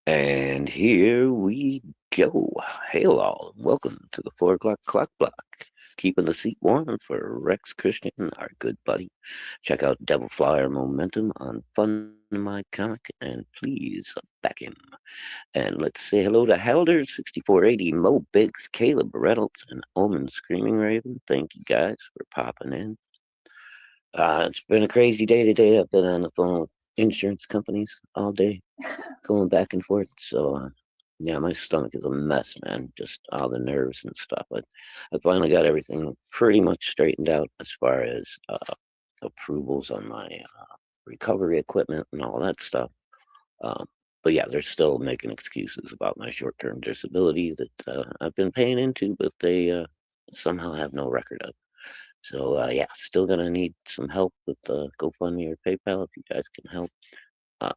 And here we go. Hail all. Welcome to the 4 o'clock clock block. Keeping the seat warm for Rex Christian, our good buddy. Check out Devil Flyer Momentum on Fun My Comic and please back him. And let's say hello to Halder 6480, Mo Biggs, Caleb Reynolds, and Omen Screaming Raven. Thank you guys for popping in. It's been a crazy day today. I've been on the phone with insurance companies all day, going back and forth. So, yeah, my stomach is a mess, man. Just all the nerves and stuff. But I finally got everything pretty much straightened out as far as approvals on my recovery equipment and all that stuff. Um, but yeah, they're still making excuses about my short-term disability that I've been paying into, but they somehow have no record of. So yeah, still gonna need some help with GoFundMe or PayPal if you guys can help.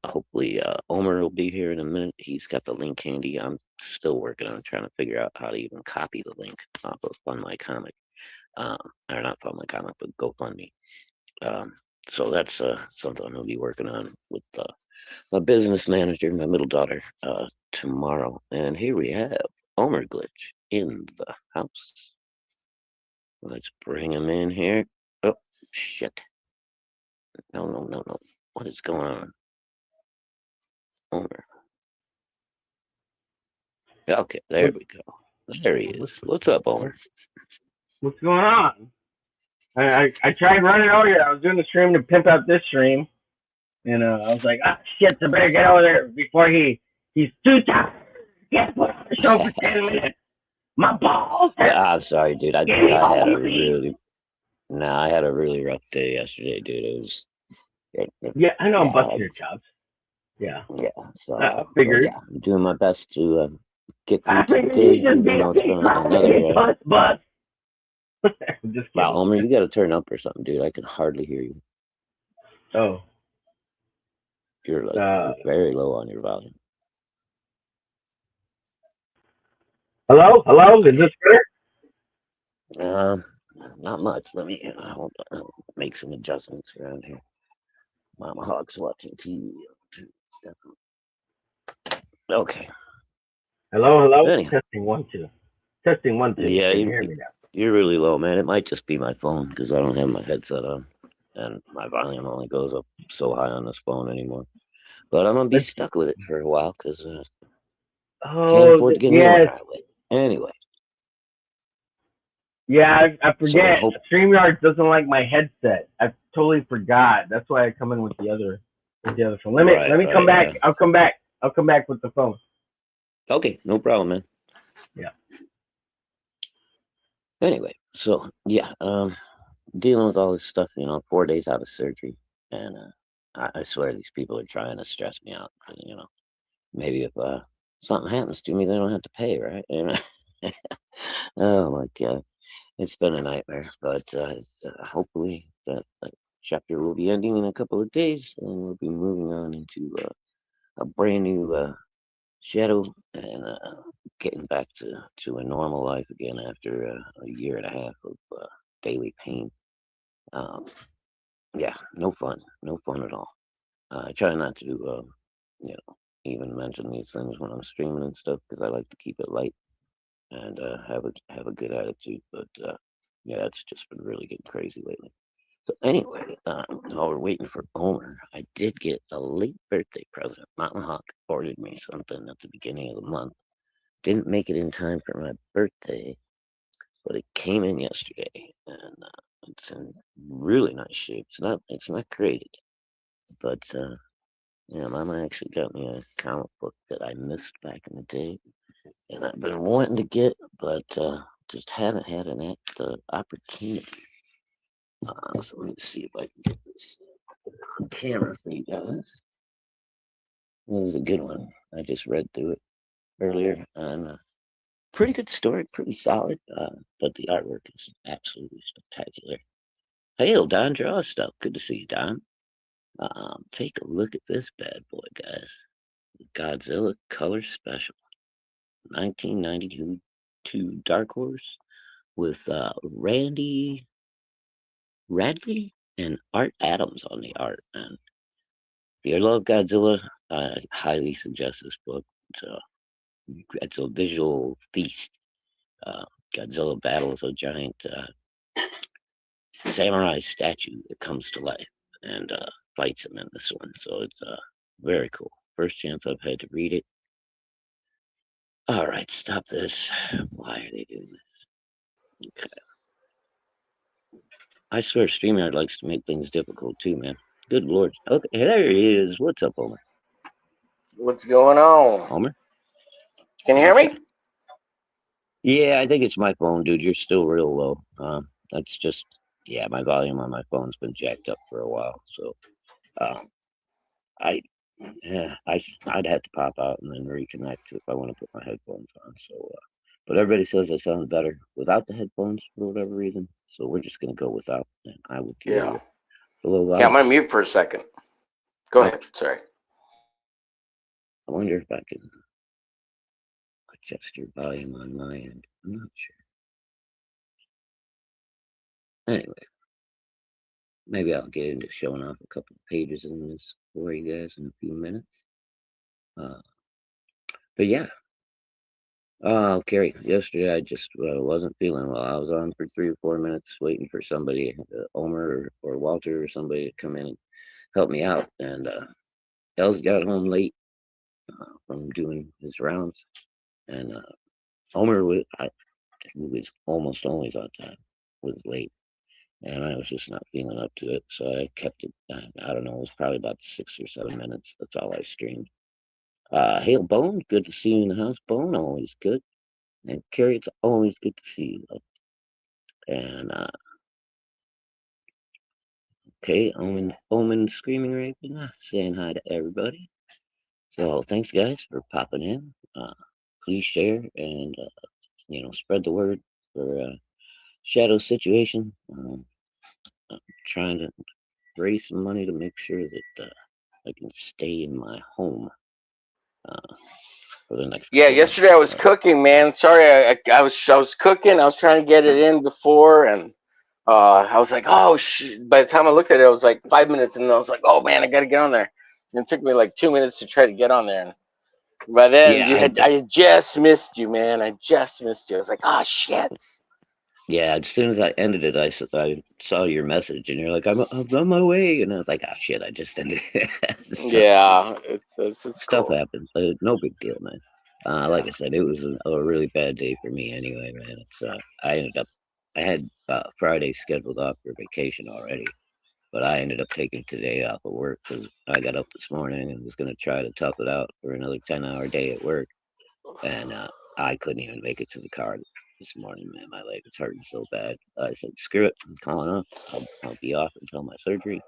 Hopefully, Omer will be here in a minute. He's got the link handy. I'm still working on trying to figure out how to even copy the link off of Fund My Comic, or not Fund My Comic, but GoFundMe. Um, so that's something I'm gonna be working on with my business manager, my middle daughter, tomorrow. And here we have Omer Glitch in the house. Let's bring him in here. Oh shit! No, no, no, no. What is going on, Omer? Okay, there What, we go. There he what's is. What's up, Omer? what's going on? I tried running over here. I was doing the stream to pimp out this stream, and I was like, ah, shit, I better get over there before he's too tired. Can't put on the show for 10 minutes. My balls hurt. I'm sorry, dude. I Get me I had home, a please. really no, I had a really rough day yesterday, dude. It was Yeah, I know yeah, I'm busting your chops. Yeah, yeah. I So, but figured. yeah, I'm doing my best to get through I to the figured you day, just even be a though it's big been crybaby another. puss bus. Just Wow, kidding. Omer, you got to turn up or something, dude. I can hardly hear you. Oh, You're like uh, very low on your volume. hello, hello. Is this better? Um, Not much. Let me hold on, make some adjustments around here. Mama Hawk's watching TV too. Okay. Hello, hello. Anyhow, Testing 1 2. Testing 1 2. yeah, Can you hear me now? you're really low, man. It might just be my phone because I don't have my headset on, and my volume only goes up so high on this phone anymore. But I'm gonna be Let's. stuck with it for a while because can't Oh, afford to get a new one yes. right away. Anyway, Yeah, I so forget. hope. StreamYard doesn't like my headset. I totally forgot. That's why I come in with the other phone. Right, Let me come right, back. yeah. I'll come back. I'll come back with the phone. Okay, no problem, man. Yeah. Anyway, so yeah, dealing with all this stuff, 4 days out of surgery, and I swear these people are trying to stress me out. Maybe if something happens to me, they don't have to pay, right? Oh my god, it's been a nightmare. But hopefully that chapter will be ending in a couple of days, and we'll be moving on into a brand new shadow and getting back to a normal life again after a year and a half of daily pain. Um, yeah, no fun, no fun at all. I try not to, even mention these things when I'm streaming and stuff because I like to keep it light and have a good attitude. But yeah, it's just been really getting crazy lately. So anyway, while we're waiting for Omer, I did get a late birthday present. Mama Hawk ordered me something at the beginning of the month. Didn't make it in time for my birthday, but it came in yesterday, and it's in really nice shape. It's not graded, but yeah, Mama actually got me a comic book that I missed back in the day, and I've been wanting to get, but just haven't had opportunity. So let me see if I can get this on camera for you guys. This is a good one. I just read through it earlier, and pretty good story, pretty solid, but the artwork is absolutely spectacular. Hey, Don Draw stuff. Good to see you, Don. Take a look at this bad boy, guys. Godzilla Color Special, 1992 to Dark Horse with Randy Radley and Art Adams on the art. And if you love Godzilla, I highly suggest this book. It's a visual feast. Godzilla battles a giant samurai statue that comes to life and fights him in this one. So it's very cool. First chance I've had to read it. All right, stop this. Why are they doing this? Okay. I swear StreamYard likes to make things difficult too, man. Good lord. Okay, there he is. What's up, Homer? What's going on? Homer? Can you hear me? Yeah, I think it's my phone, dude. You're still real low. That's just, yeah, my volume on my phone's been jacked up for a while. So, I'd have to pop out and then reconnect if I want to put my headphones on. So, but everybody says I sound better without the headphones for whatever reason. So we're just gonna go without, and I will deal with the low volume. Yeah, I'm gonna mute for a second. Go ahead. Sorry. I wonder if I can adjust your volume on my end. I'm not sure. Anyway, maybe I'll get into showing off a couple of pages in this for you guys in a few minutes. But yeah. Oh, Carrie, yesterday I just wasn't feeling well. I was on for 3 or 4 minutes waiting for somebody, Omer or Walter or somebody to come in and help me out. And Els got home late from doing his rounds. And Omer was almost always on time, was late. And I was just not feeling up to it. So I kept it, I don't know, it was probably about 6 or 7 minutes. That's all I streamed. Hail Bone, good to see you in the house. Bone, always good. And Carrie, it's always good to see you. And okay, Omen Screaming Raven, saying hi to everybody. So thanks guys for popping in. Please share and spread the word for Shadow situation. I'm trying to raise some money to make sure that I can stay in my home for the next. Yeah, yesterday I was cooking, man. Sorry, I was cooking. I was trying to get it in before, and I was like, oh, by the time I looked at it, it was like 5 minutes, and I was like, oh man, I gotta get on there. And it took me like 2 minutes to try to get on there, and by then I just missed you, man. I just missed you. I was like, oh shit. Yeah, as soon as I ended it, I saw your message, and you're like, I'm on my way, and I was like, oh shit, I just ended it. So, yeah, it's stuff cool. happens. No big deal, man. Like I said, it was a really bad day for me anyway, man. It's I had Friday scheduled off for vacation already, but I ended up taking today off of work because I got up this morning and was going to try to tough it out for another 10-hour day at work, and I couldn't even make it to the car this morning, man. My leg was hurting so bad. I said, screw it, I'm calling off. I'll be off until my surgery,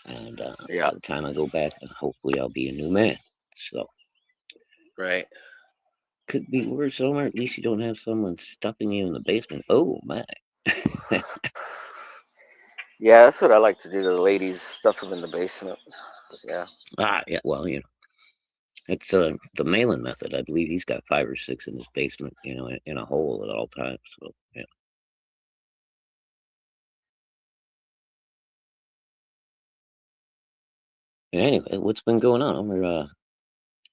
and by the time I go back, hopefully I'll be a new man. So. Right. Could be worse, Omar. At least you don't have someone stuffing you in the basement. Oh my. Yeah, that's what I like to do to the ladies, stuff them in the basement. Yeah. Yeah. Well, it's the Malin method. I believe he's got 5 or 6 in his basement, in a hole at all times. So yeah. Anyway, what's been going on, Omar?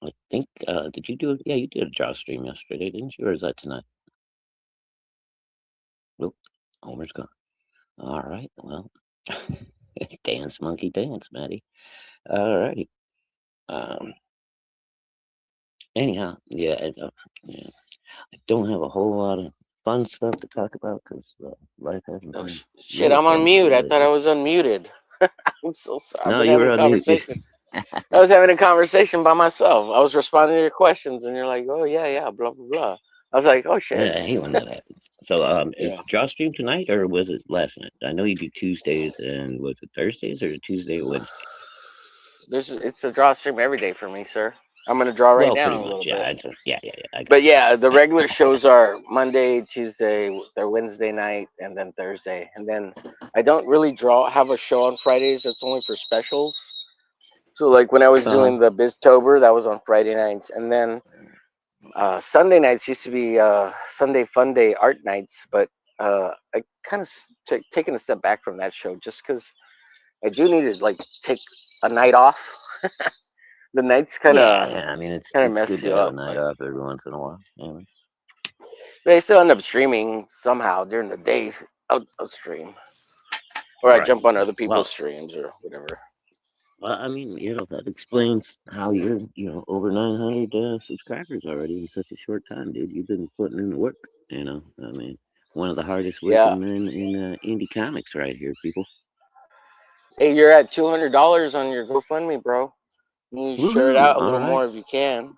I think did you do it? Yeah, you did a draw stream yesterday, didn't you? Or is that tonight? Nope. Homer's gone. All right. Well, dance, monkey, dance, Maddie. All righty. Anyhow, yeah, I don't have a whole lot of fun stuff to talk about because life hasn't been. Shit, really I'm on fun mute. I lately. thought I was unmuted. I'm so sorry. No, I've been you having were a on mute. conversation. I was having a conversation by myself. I was responding to your questions, and you're like, "Oh yeah, blah blah blah." I was like, "Oh shit." Yeah, I hate when that happens. So, is draw stream tonight or was it last night? I know you do Tuesdays, and was it Thursdays or Tuesday or Wednesday? It's a draw stream every day for me, sir. I'm gonna draw right now pretty a much, little yeah. bit. Yeah. But yeah, the regular shows are Monday, Tuesday, they're Wednesday night, and then Thursday. And then I don't really have a show on Fridays. That's only for specials. So like when I was doing the Biztober, that was on Friday nights, and then Sunday nights used to be Sunday Fun Day art nights. But I kind of taken a step back from that show just because I do need to like take a night off. The nights kind of Yeah. I mean, it's mess good to you have a up. night But off every once in a while. Yeah. I still end up streaming somehow during the days. I'll stream, or I Right. jump on Right. other people's Well, streams or whatever. I mean, that explains how you're, over 900 subscribers already in such a short time, dude. You've been putting in the work, I mean, one of the hardest Yeah. working men in indie comics right here, people. Hey, you're at $200 on your GoFundMe, bro. You share it Woohoo! out a All little right. more if you can.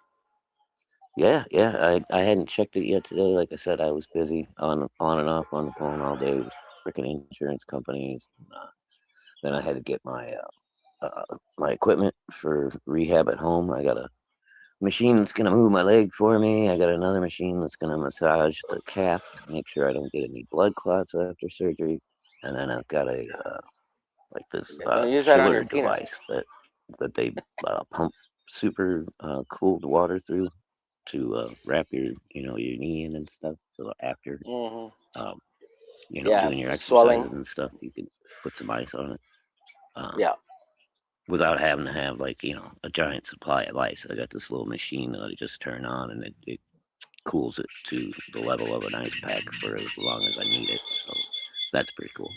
Yeah, yeah. I hadn't checked it yet today. Like I said, I was busy on and off on the phone all day with freaking insurance companies. Then I had to get my equipment for rehab at home. I got a machine that's gonna move my leg for me. I got another machine that's gonna massage the calf to make sure I don't get any blood clots after surgery. And then I've got a like this Yeah, don't use that on your chiller penis. device that they pump super cooled water through to wrap your knee in and stuff. So after Hmm. um, Yeah, doing your swelling. exercises and stuff, you can put some ice on it. Um, Yeah. without having to have like a giant supply of ice. I got this little machine that I just turn on and it cools it to the level of an ice pack for as long as I need it. So that's pretty cool.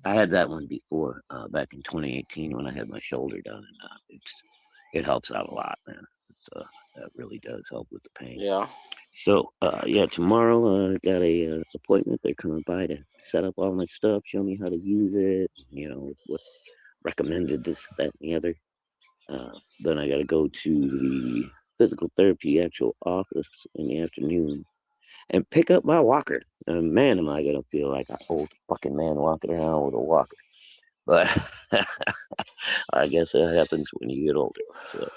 I had that one before back in 2018 when I had my shoulder done, and it helps out a lot, man. That really does help with the pain. Yeah. So yeah, tomorrow I got a appointment. They're coming by to set up all my stuff, show me how to use it. What recommended this, that, and the other. Then I got to go to the physical therapy actual office in the afternoon and pick up my walker. And man, am I gonna feel like an old fucking man walking around with a walker. But I guess that happens when you get older. So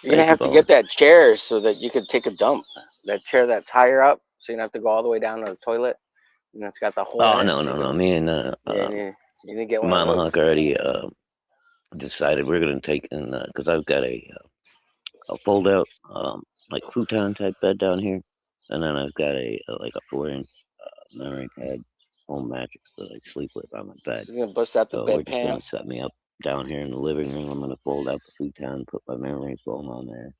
You're gonna thank you, have to get Bones. that chair so that you could take a dump. That chair that's higher up, so you don't have to go all the way down to the toilet. And it's got the hole in Oh it, no, so no, you no. can. Me and Yeah, you need to get one of Mama Hawk those. already decided we're gonna take in because I've got a fold out like futon type bed down here, and then I've got like a 4-inch memory pad home mattress that I sleep with on my bed. So you're gonna bust out the So we're just bedpan. gonna set me up down here in the living room. I'm gonna fold out the futon, put my memory foam on there,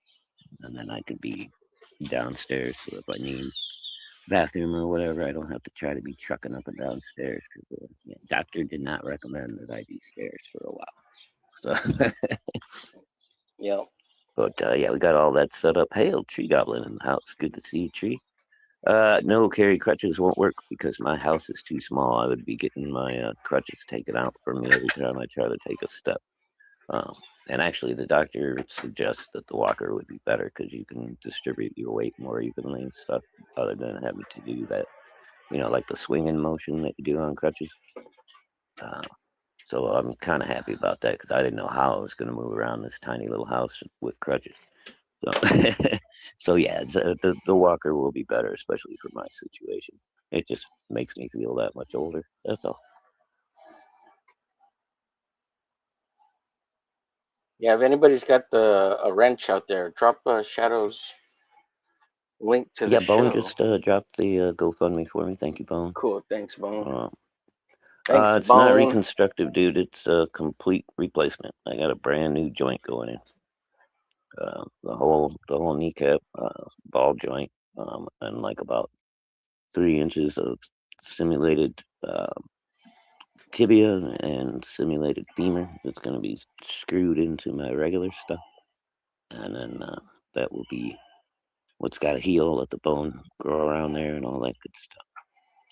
and then I could be downstairs. So if I need bathroom or whatever, I don't have to try to be trucking up and downstairs because the doctor did not recommend that I do stairs for a while. So, Yep. but yeah, we got all that set up. Hail, Tree Goblin in the house. Good to see you, Tree. No, carry crutches won't work because my house is too small. I would be getting my crutches taken out from me every time I try to take a step. Um, and actually, the doctor suggests that the walker would be better because you can distribute your weight more evenly and stuff, other than having to do that, like the swinging motion that you do on crutches. Uh, so I'm kind of happy about that because I didn't know how I was going to move around this tiny little house with crutches. So, so yeah, the walker will be better, especially for my situation. It just makes me feel that much older. That's all. Yeah. If anybody's got a wrench out there, drop Shadow's link to the Yeah, Bone show. just dropped the GoFundMe for me. Thank you, Bone. Cool. Thanks, Bone. Uh, Thanks, it's not Bone. reconstructive, dude. It's a complete replacement. I got a brand new joint going in. The whole kneecap, ball joint, and like about 3 inches of simulated tibia and simulated femur that's going to be screwed into my regular stuff, and then that will be what's got to heal, let the bone grow around there, and all that good stuff.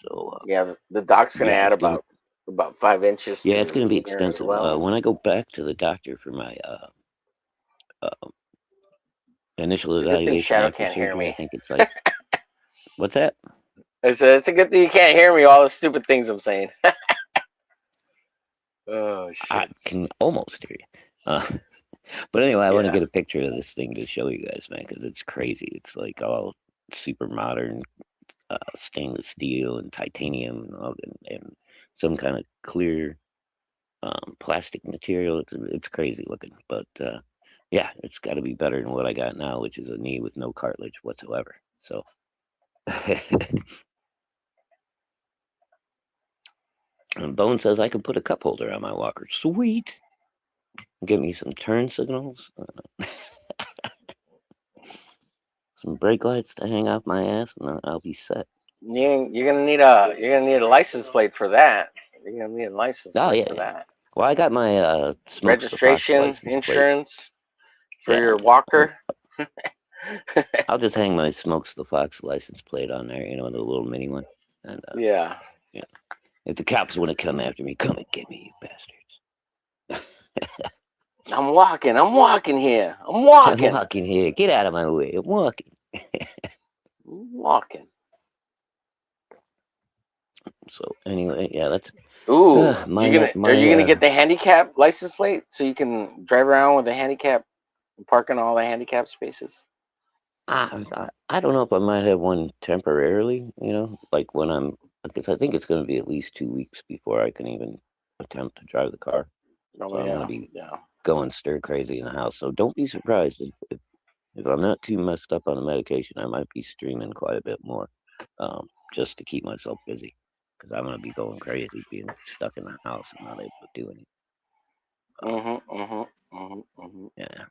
So Yeah, the doc's gonna yeah, add it's gonna about 5 inches yeah, to it's your gonna be wiener as extensive. well. When I go back to the doctor for my uh, initial It's a good thing evaluation Shadow after can't hear surgery, I me. think it's like what's that? I said it's a good thing you can't hear me. All the stupid things I'm saying. Oh I shit. can almost hear you. But anyway, I want to Yeah. get a picture of this thing to show you guys, man, because it's crazy. It's like all super modern stainless steel and titanium and some kind of clear plastic material. It's crazy looking, but yeah, it's got to be better than what I got now, which is a knee with no cartilage whatsoever. So. And Bone says I can put a cup holder on my walker. Sweet. Get me some turn signals, some brake lights to hang off my ass, and I'll be set. You're gonna need a license plate for that. You're gonna need a license Oh plate yeah, for yeah. that. Well, I got my Smokes the Fox Registration, license plate. insurance for Yeah, your walker. I'll just hang my Smokes the Fox license plate on there, the little mini one. And Yeah. yeah, if the cops want to come after me, come and get me, you bastards. I'm walking here. I'm I'm walking. walking here. Get out of my way. I'm walking. I'm walking. So anyway, yeah, that's Ooh, my are you gonna get the handicap license plate so you can drive around with a handicap, park in all the handicap spaces? I don't know if I might have one temporarily, like when because I think it's going to be at least 2 weeks before I can even attempt to drive the car. Oh So I'm going to yeah, be yeah. going stir crazy in the house. So don't be surprised if I'm not too messed up on the medication. I might be streaming quite a bit more, just to keep myself busy, because I'm going to be going crazy being stuck in the house and not able to do anything. Yeah,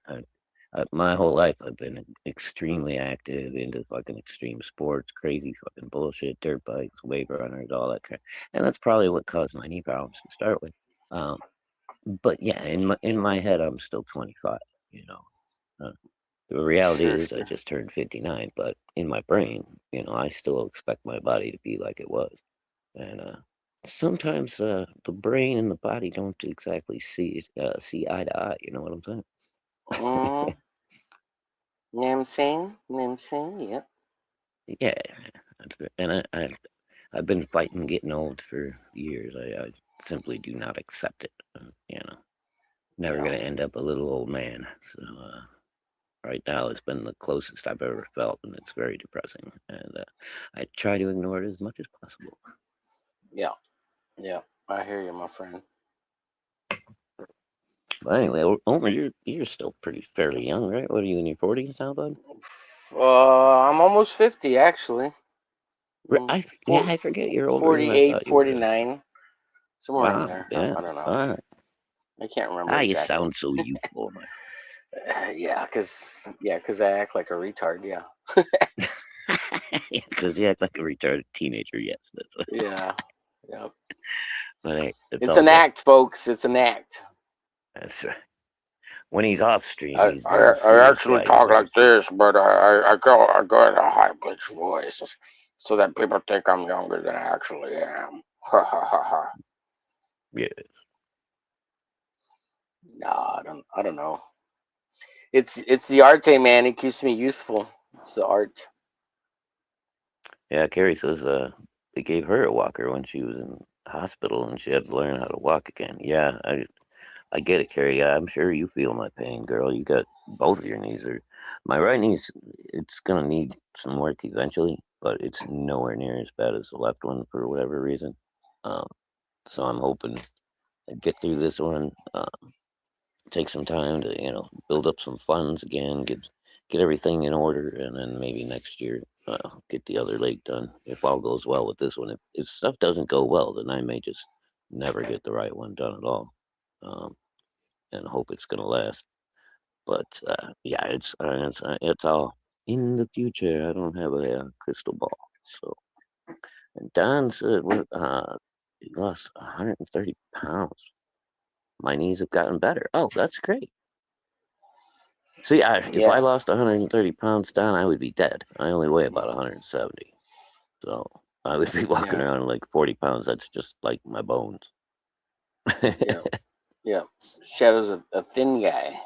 my whole life I've been extremely active into fucking extreme sports, crazy fucking bullshit, dirt bikes, wave runners, all that crap, and that's probably what caused my knee problems to start with. But yeah, in my head, I'm still 25. You know, the reality Sure, is I sure. just turned 59, but in my brain, I still expect my body to be like it was, and sometimes the brain and the body don't exactly see eye to eye. You know what I'm saying? Mm, Namsing, yep. Yeah, and I've been fighting getting old for years. I simply do not accept it. Never Yeah. gonna end up a little old man. So right now it's been the closest I've ever felt, and it's very depressing. And I try to ignore it as much as possible. Yeah. Yeah. I hear you, my friend. But anyway, Omer, you're still pretty fairly young, right? What are you in your 40s now, bud? I'm almost 50 actually. Mm, Yeah, I forget you're older than I 48, thought you were. 49, somewhere in Wow, there. yeah. I don't know. All right. I can't remember You exactly. sound so youthful, my Yeah, cause I act like a retard. Yeah. because you act like a retarded teenager. Yes, that's what. Yeah. Yeah. But hey, it's It's all an good. act, folks. It's an act. That's right. When he's off stream, I, he's the I, most I serious actually guy you've talk ever like seen. this, but I go in a high pitched voice so that people think I'm younger than I actually am. Ha ha ha ha. Yeah, Nah, I don't know. It's the arte, man. It keeps me youthful. It's the art. yeah. Carrie says they gave her a walker when she was in hospital, and she had to learn how to walk again. Yeah, I get it, Carrie. Yeah, I'm sure you feel my pain, girl. You got both of your knees. My right knee's it's gonna need some work eventually, but it's nowhere near as bad as the left one for whatever reason. Um, so I'm hoping I get through this one. Take some time to build up some funds again, get everything in order, and then maybe next year get the other leg done if all goes well with this one. If stuff doesn't go well, then I may just never get the right one done at all, um, and hope it's gonna last. But yeah, it's all in the future. I don't have a crystal ball. So, and Don said he lost 130 pounds. My knees have gotten better. Oh, that's great. See, if I Yeah. lost 130 pounds down, I would be dead. I only weigh about 170. So I would be walking Yeah. around like 40 pounds. That's just like my bones. Yeah. Yeah. Shadow's a thin guy.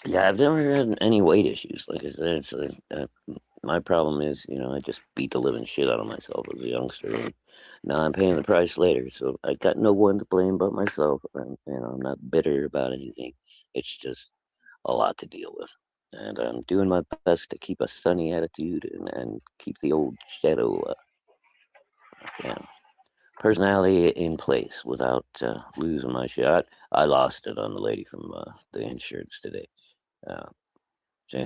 Yeah, I've never had any weight issues. Like I said, my problem is, I just beat the living shit out of myself as a youngster. And now I'm paying the price later. So I got no one to blame but myself. And, I'm not bitter about anything. It's just a lot to deal with. And I'm doing my best to keep a sunny attitude and keep the old shadow personality in place without losing my shot. I lost it on the lady from the insurance today. Uh, she,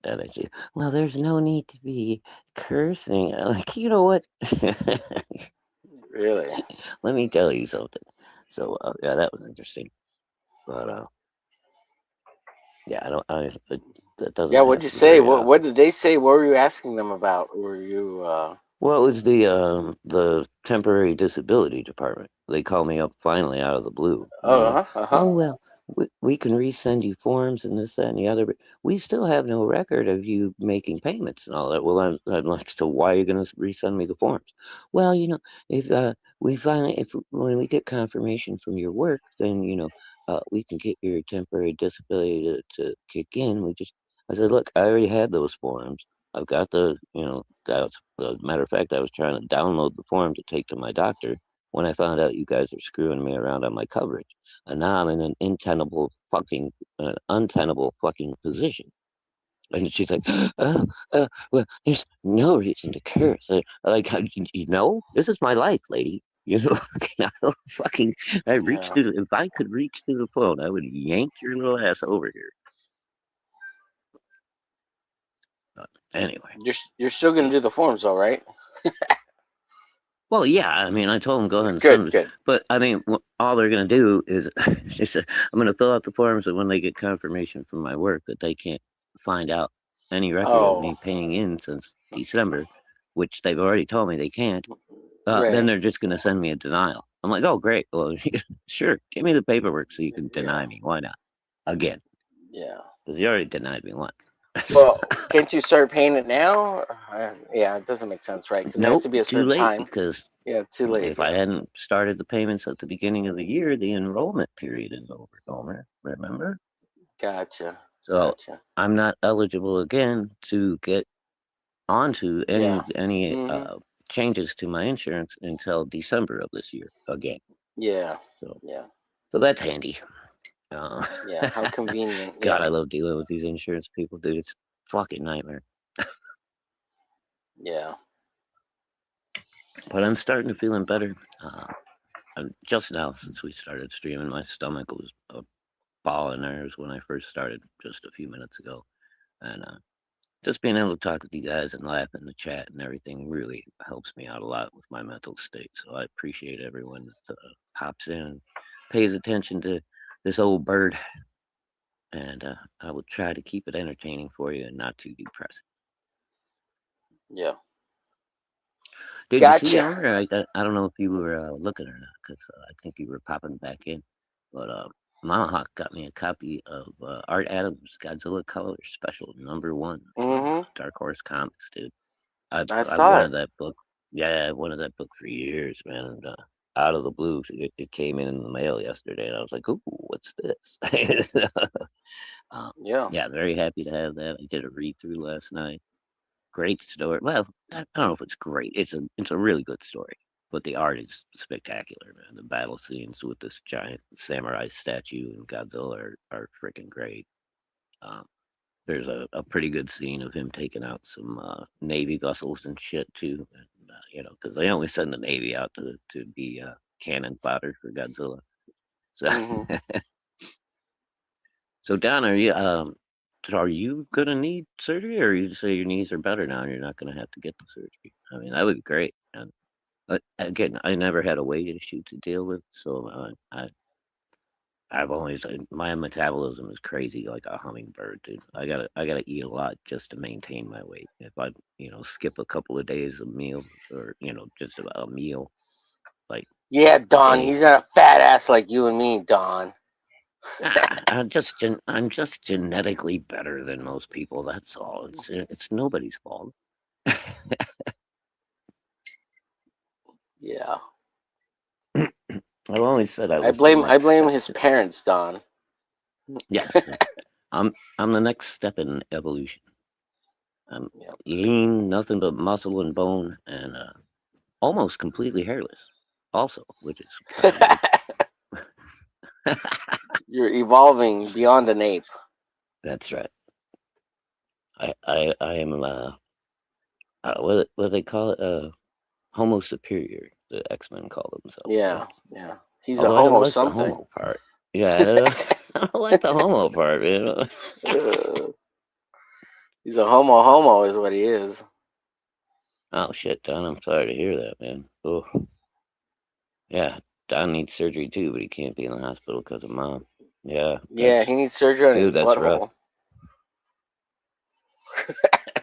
and she, well, there's no need to be cursing. I'm like, you know what? Really? Let me tell you something. So yeah, that was interesting. But yeah, I don't. That doesn't Yeah, what'd have you to be say? very. What did they say? What were you asking them about? Were you Well, it was the temporary disability department. They called me up finally out of the blue. oh, uh-huh. Oh well, we can resend you forms and this, that, and the other, but we still have no record of you making payments and all that. Well, I'm like, so why are you going to resend me the forms? Well, if if when we get confirmation from your work, then we can get your temporary disability to kick in. I said, look, I already had those forms. I've got matter of fact, I was trying to download the form to take to my doctor when I found out you guys are screwing me around on my coverage. And now I'm in an untenable fucking position. And she's like, well, there's no reason to curse. Like, this is my life, lady. I don't fucking, Yeah. if I could reach through the phone, I would yank your little ass over here. Anyway. You're still gonna do the forms, all right? Well, yeah, I mean, I told them go ahead and Good, send it, good. but I mean, all they're going to do is, she said, I'm going to fill out the forms, and when they get confirmation from my work that they can't find out any record of Oh, me paying in since December, which they've already told me they can't, then right. they're just going to send me a denial. I'm like, oh, great. Well, sure, give me the paperwork so you can Yeah, deny me. Why not? Again, yeah. because you already denied me once. Well, can't you start paying it now? Yeah, it doesn't make sense, right? Because it has Nope, to be a too certain late time. because Yeah, too late. if I Yeah. hadn't started the payments at the beginning of the year, the enrollment period is over, Homer. Remember? Gotcha. So Gotcha. I'm not eligible again to get onto Yeah. any Mhm. changes to my insurance until December of this year again. Yeah. So Yeah. so that's handy. Uh, Yeah. How convenient. God, I Yeah. love dealing with these insurance people, dude. It's a fucking nightmare. Yeah. But I'm starting to feeling better. And just now, since we started streaming, my stomach was a ball of nerves when I first started just a few minutes ago. And just being able to talk with you guys and laugh in the chat and everything really helps me out a lot with my mental state. So I appreciate everyone that pops in and pays attention to this old bird. And I will try to keep it entertaining for you and not too depressing. Yeah. Did you see, Gotcha. Elmer? I don't know if you were looking or not, because I think you were popping back in. But Mama Hawk got me a copy of Art Adams' Godzilla Color Special #1 from Mhm. Dark Horse Comics, dude. I've I I've saw it. wanted that book. Yeah, I wanted that book for years, man. And, out of the blue, it came in the mail yesterday, and I was like, "Ooh, what's this?" um, Yeah. yeah, very happy to have that. I did a read through last night. Great story. Well, I don't know if it's great. It's a really good story, but the art is spectacular, man. The battle scenes with this giant samurai statue and Godzilla are freaking great. Um, there's a pretty good scene of him taking out some Navy vessels and shit too, and, because they only send the Navy out to be cannon fodder for Godzilla. So, Mhm. so Don, are you gonna need surgery, or you say your knees are better now and you're not gonna have to get the surgery? I mean, that would be great. And but again, I never had a weight issue to deal with, so I've always my metabolism is crazy like a hummingbird, dude. I gotta eat a lot just to maintain my weight. If I skip a couple of days of meals or just about a meal like Yeah, a Don. day, He's not a fat ass like you and me, Don. I'm just genetically better than most people. That's all. It's nobody's fault. Yeah. I've always said I I was the blame. I next blame step. his parents, Don. Yes, I'm the next step in evolution. I'm Yeah. lean, nothing but muscle and bone, and almost completely hairless. Also, which is kind of weird. You're evolving beyond an ape. That's right. I am what do they call it? Homo superior. The X-Men call themselves. So, Yeah. Yeah. He's a although I don't homo like the something. homo part. Yeah, I don't like the homo part. Uh, he's a homo homo, is what he is. Oh shit, Don. I'm sorry to hear that, man. Oh, yeah. Don needs surgery too, but he can't be in the hospital because of Mom. Yeah. Yeah, he needs surgery on his Dude, that's rough. butthole.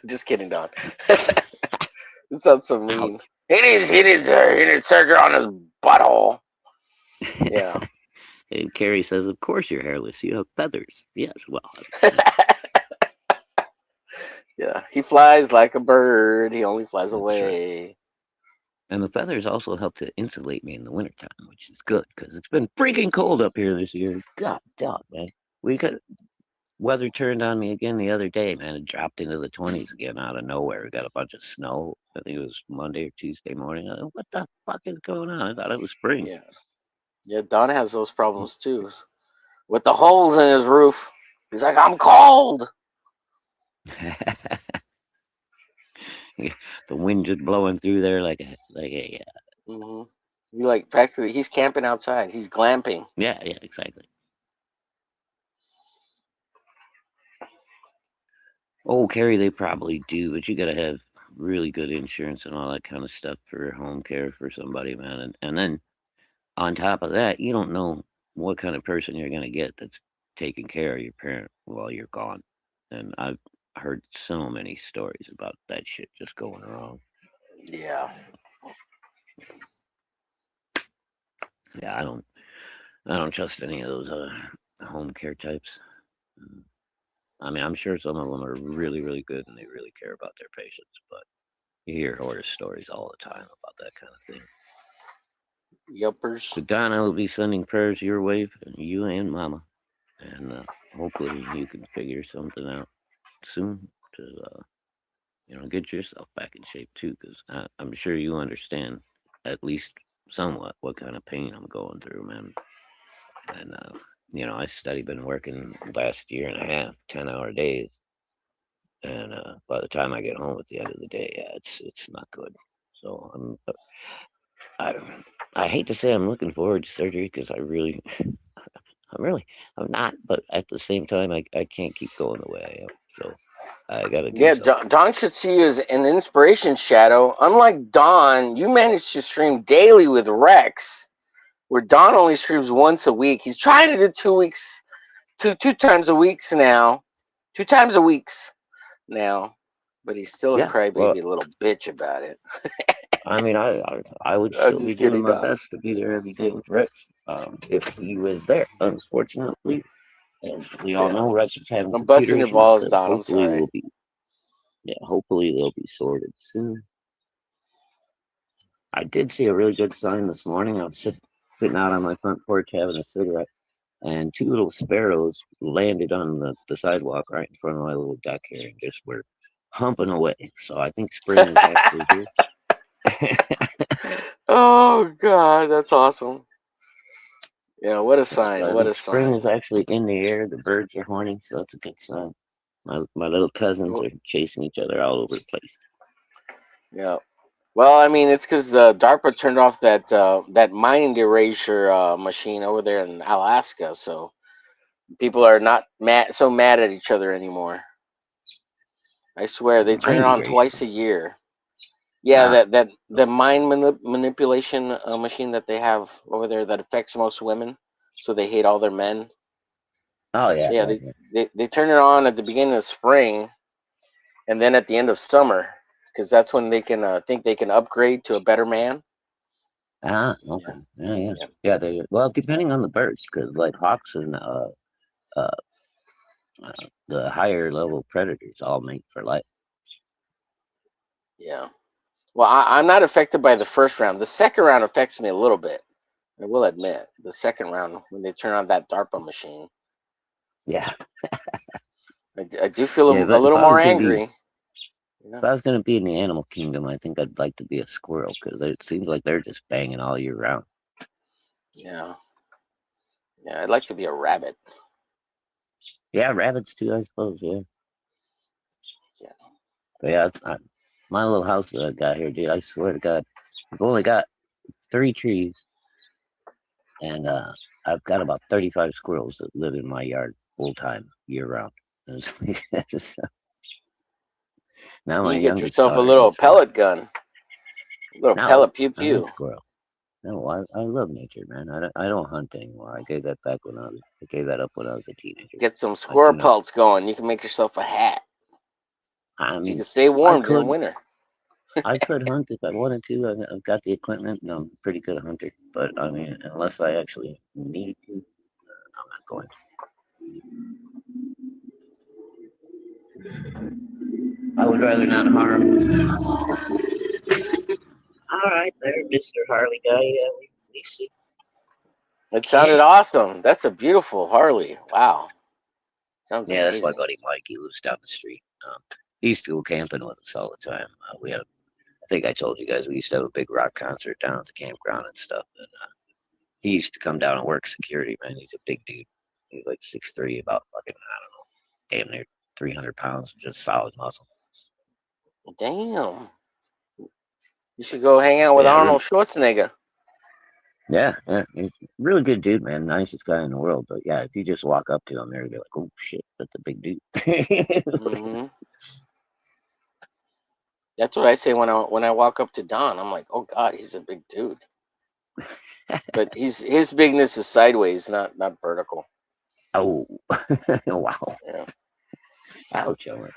Just kidding, Don. It sounds so mean. He needs surgery on his butthole. Yeah. And Carrie says, "Of course you're hairless. You have feathers." Yes, well. Yeah, he flies like a bird. He only flies That's away. right. And the feathers also help to insulate me in the wintertime, which is good because it's been freaking cold up here this year. God, dog, man. We got weather turned on me again the other day, man. It dropped into the 20s again out of nowhere. We got a bunch of snow. I think it was Monday or Tuesday morning. What the fuck is going on? I thought it was spring. Yeah. Yeah, Don has those problems too. With the holes in his roof. He's like, I'm cold. The wind just blowing through there like a Mm-hmm. You like practically he's camping outside. He's glamping. yeah, exactly. Oh, Carrie, they probably do, but you gotta have really good insurance and all that kind of stuff for home care for somebody, man. And then on top of that, you don't know what kind of person you're gonna get that's taking care of your parent while you're gone. And I've heard so many stories about that shit just going wrong. Yeah. Yeah, I don't trust any of those home care types. I mean, I'm sure some of them are really, really good and they really care about their patients, but you hear horror stories all the time about that kind of thing. Yuppers. So Don, I will be sending prayers your way, you and Mama, and hopefully you can figure something out soon to get yourself back in shape too, because I'm sure you understand at least somewhat what kind of pain I'm going through, man. And I steady been working last year and a half, 10-hour days, and by the time I get home at the end of the day, yeah, it's not good. So I hate to say I'm looking forward to surgery because I'm not, but at the same time, I can't keep going the way I am. So I got to do Yeah, something. Don should see you as an inspiration, Shadow. Unlike Don, you manage to stream daily with Rex, where Don only streams once a week. He's trying to do 2 weeks, two times a week now, 2 times a week now, but he's still a Yeah, well, crybaby little bitch about it. I mean, I would I'm still be just doing kidding, my Don. best to be there every day with Rex if he was there. Unfortunately, as we all Yeah, know, Rex is having I'm computer busting your issues balls, that Don. I'm sorry. hopefully they'll be sorted soon. I did see a really good sign this morning. I was just sitting out on my front porch having a cigarette, and two little sparrows landed on the sidewalk right in front of my little deck here and just were humping away. So I think spring is actually here. Oh God, that's awesome. Yeah, what a sign! So I What think a spring sign! is actually in the air. The birds are horning, so that's a good sign. My little cousins are chasing each other all over the place. Yeah. Well, I mean, it's because the DARPA turned off that mind erasure machine over there in Alaska, so people are not so mad at each other anymore. I swear, they turn it Mind on erasure. twice a year. Yeah, Ah. the mind manipulation machine that they have over there that affects most women, so they hate all their men. Oh yeah. Yeah, they turn it on at the beginning of spring, and then at the end of summer, because that's when they can think they can upgrade to a better man. Ah, okay. Yeah. Well, depending on the birds, because like hawks and uh, the higher level predators all mate for life. Yeah. Well, I'm not affected by the first round. The second round affects me a little bit. I will admit, the second round when they turn on that DARPA machine, Yeah. I do feel Yeah. a But little more angry. if I was gonna be in the animal kingdom, I think I'd like to be a squirrel because it seems like they're just banging all year round. Yeah. Yeah, I'd like to be a rabbit. Yeah, rabbits too, I suppose. Yeah. Yeah. But yeah, my little house that I got here, dude. I swear to God, I've only got 3 trees, and I've got about 35 squirrels that live in my yard full time, year round. Just, now You my can get youngest yourself a daughter little has pellet gun, a little no, pellet pew I like pew. squirrel. No, I love nature, man. I don't hunt anymore. I gave that back when I gave that up when I was a teenager. Get some I squirrel do not. pelts going. You can make yourself a hat I so you mean, can stay I warm during could winter. I could hunt if I wanted to. I've got the equipment, and I'm a pretty good hunter. But I mean, unless I actually need to, I'm not going to. I would rather not harm. All right, there, Mister Harley guy. Yeah, we see. It Yeah, sounded awesome. That's a beautiful Harley. Wow, sounds yeah, that's my amazing. buddy Mike. He lives down the street. He used to go camping with us all the time. We had, I think I told you guys, we used to have a big rock concert down at the campground and stuff. And he used to come down and work security. Man, he's a big dude. He's like 6'3", about fucking damn near 300 pounds, just solid muscle. Damn, you should go hang out with Yeah, Arnold Schwarzenegger. yeah, he's a really good dude, man. Nicest guy in the world. But yeah, if you just walk up to him, they're like, "Oh shit, that's a big dude." Hmm. That's what I say when I walk up to Don. I'm like, oh God, he's a big dude. But his bigness is sideways, not vertical. Oh, wow! Yeah. Ouch, Owen.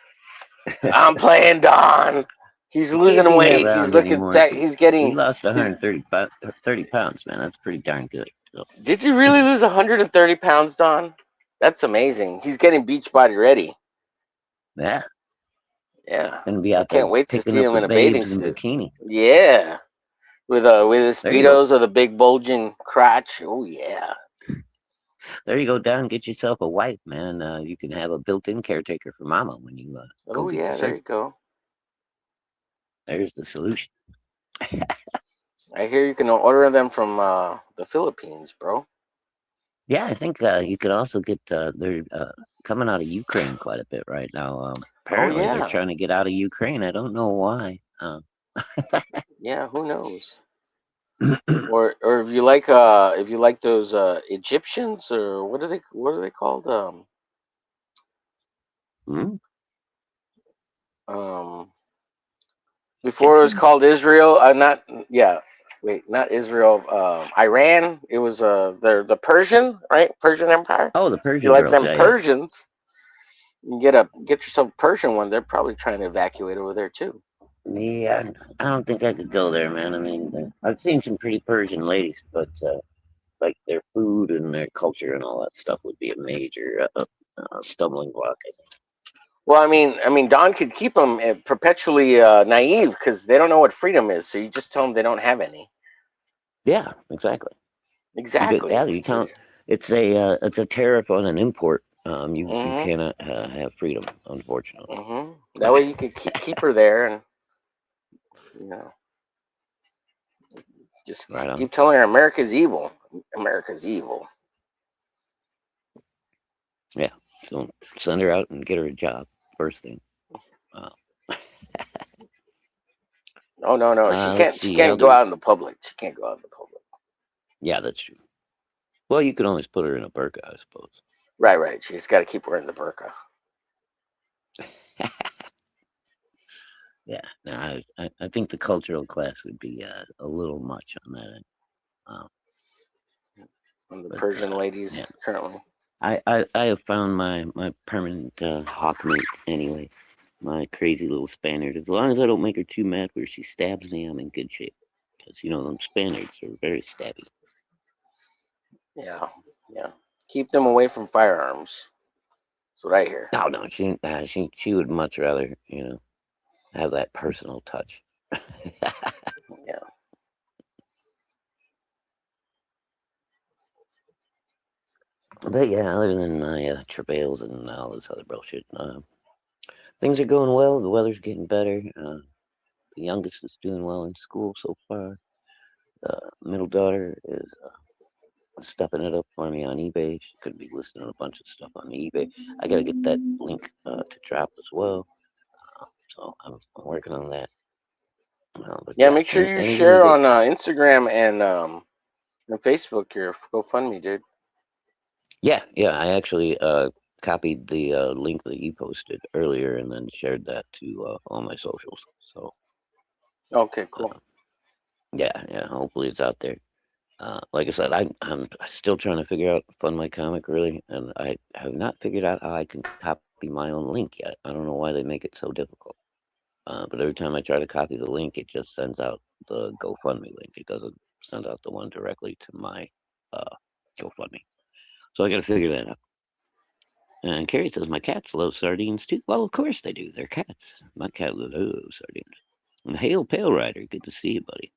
I'm playing Don. He's You can't losing be that weight. He's round looking. anymore. He's He getting. lost He's. 30 pounds, man. That's pretty darn good. So, Did you really lose 130 pounds, Don? That's amazing. He's getting beach body ready. yeah, Yeah. gonna be I out there can't wait to picking see up him the in a bathing babes in suit. bikini. Yeah. With his There you go. speedos or the big bulging crotch. Oh yeah. There you go, down. Get yourself a wife, man. You can have a built-in caretaker for Mama when you go Oh get your yeah. There you surgery. go. There's the solution. I hear you can order them from the Philippines, bro. Yeah, I think you could also get. They're coming out of Ukraine quite a bit right now. Oh Apparently, they're yeah. trying to get out of Ukraine. I don't know why. Yeah. Who knows? Or if you like those Egyptians, or what are they called? Hmm? Um Before it was Egyptians? called Israel. Not yeah. Wait, not Israel. Iran. It was the Persian, right? Persian Empire. Oh, the If you Persian like girls. them Yeah, yeah. Persians, you get yourself a Persian one. They're probably trying to evacuate over there too. Yeah, I don't think I could go there, man. I mean, I've seen some pretty Persian ladies, but like their food and their culture and all that stuff would be a major stumbling block, I think. Well, I mean, Don could keep them perpetually naive because they don't know what freedom is. So you just tell them they don't have any. Yeah, exactly. Exactly. You tell it's a tariff on an import. You Mm-hmm. cannot have freedom, unfortunately. Mm-hmm. That way you can keep her there, and you know, just Right on. keep telling her America's evil. America's evil. Yeah. So send her out and get her a job first thing. Uh, Oh no, she let's can't. She see. can't go out in the public. She can't go out in the public. Yeah, that's true. Well, you can always put her in a burqa, I suppose. Right. She's got to keep wearing the burqa. Yeah. No, I think the cultural class would be a little much on that end. And the But Persian yeah, ladies currently. I have found my permanent hawk mate anyway. My crazy little Spaniard. As long as I don't make her too mad where she stabs me, I'm in good shape. Because them Spaniards are very stabby. Yeah. Keep them away from firearms. That's what I hear. Oh no, she would much rather have that personal touch. Yeah. But yeah, other than my travails and all this other bullshit, things are going well. The weather's getting better. The youngest is doing well in school so far. The middle daughter is stepping it up for me on eBay. She's going to be listing a bunch of stuff on eBay. I got to get that link to drop as well. So I'm working on that. But Yeah. Make sure you anything to share get. on Instagram and Facebook your GoFundMe, dude. Yeah. I actually copied the link that you posted earlier and then shared that to all my socials. So Okay. Cool. yeah. Hopefully it's out there. Like I said, I'm still trying to figure out Fund My Comic really, and I have not figured out how I can copy my own link yet. I don't know why they make it so difficult. But every time I try to copy the link, it just sends out the GoFundMe link. It doesn't send out the one directly to my GoFundMe. So I got to figure that out. And Carrie says my cats love sardines too. Well, of course they do. They're cats. My cat loves sardines. And Hail Pale Rider, good to see you, buddy.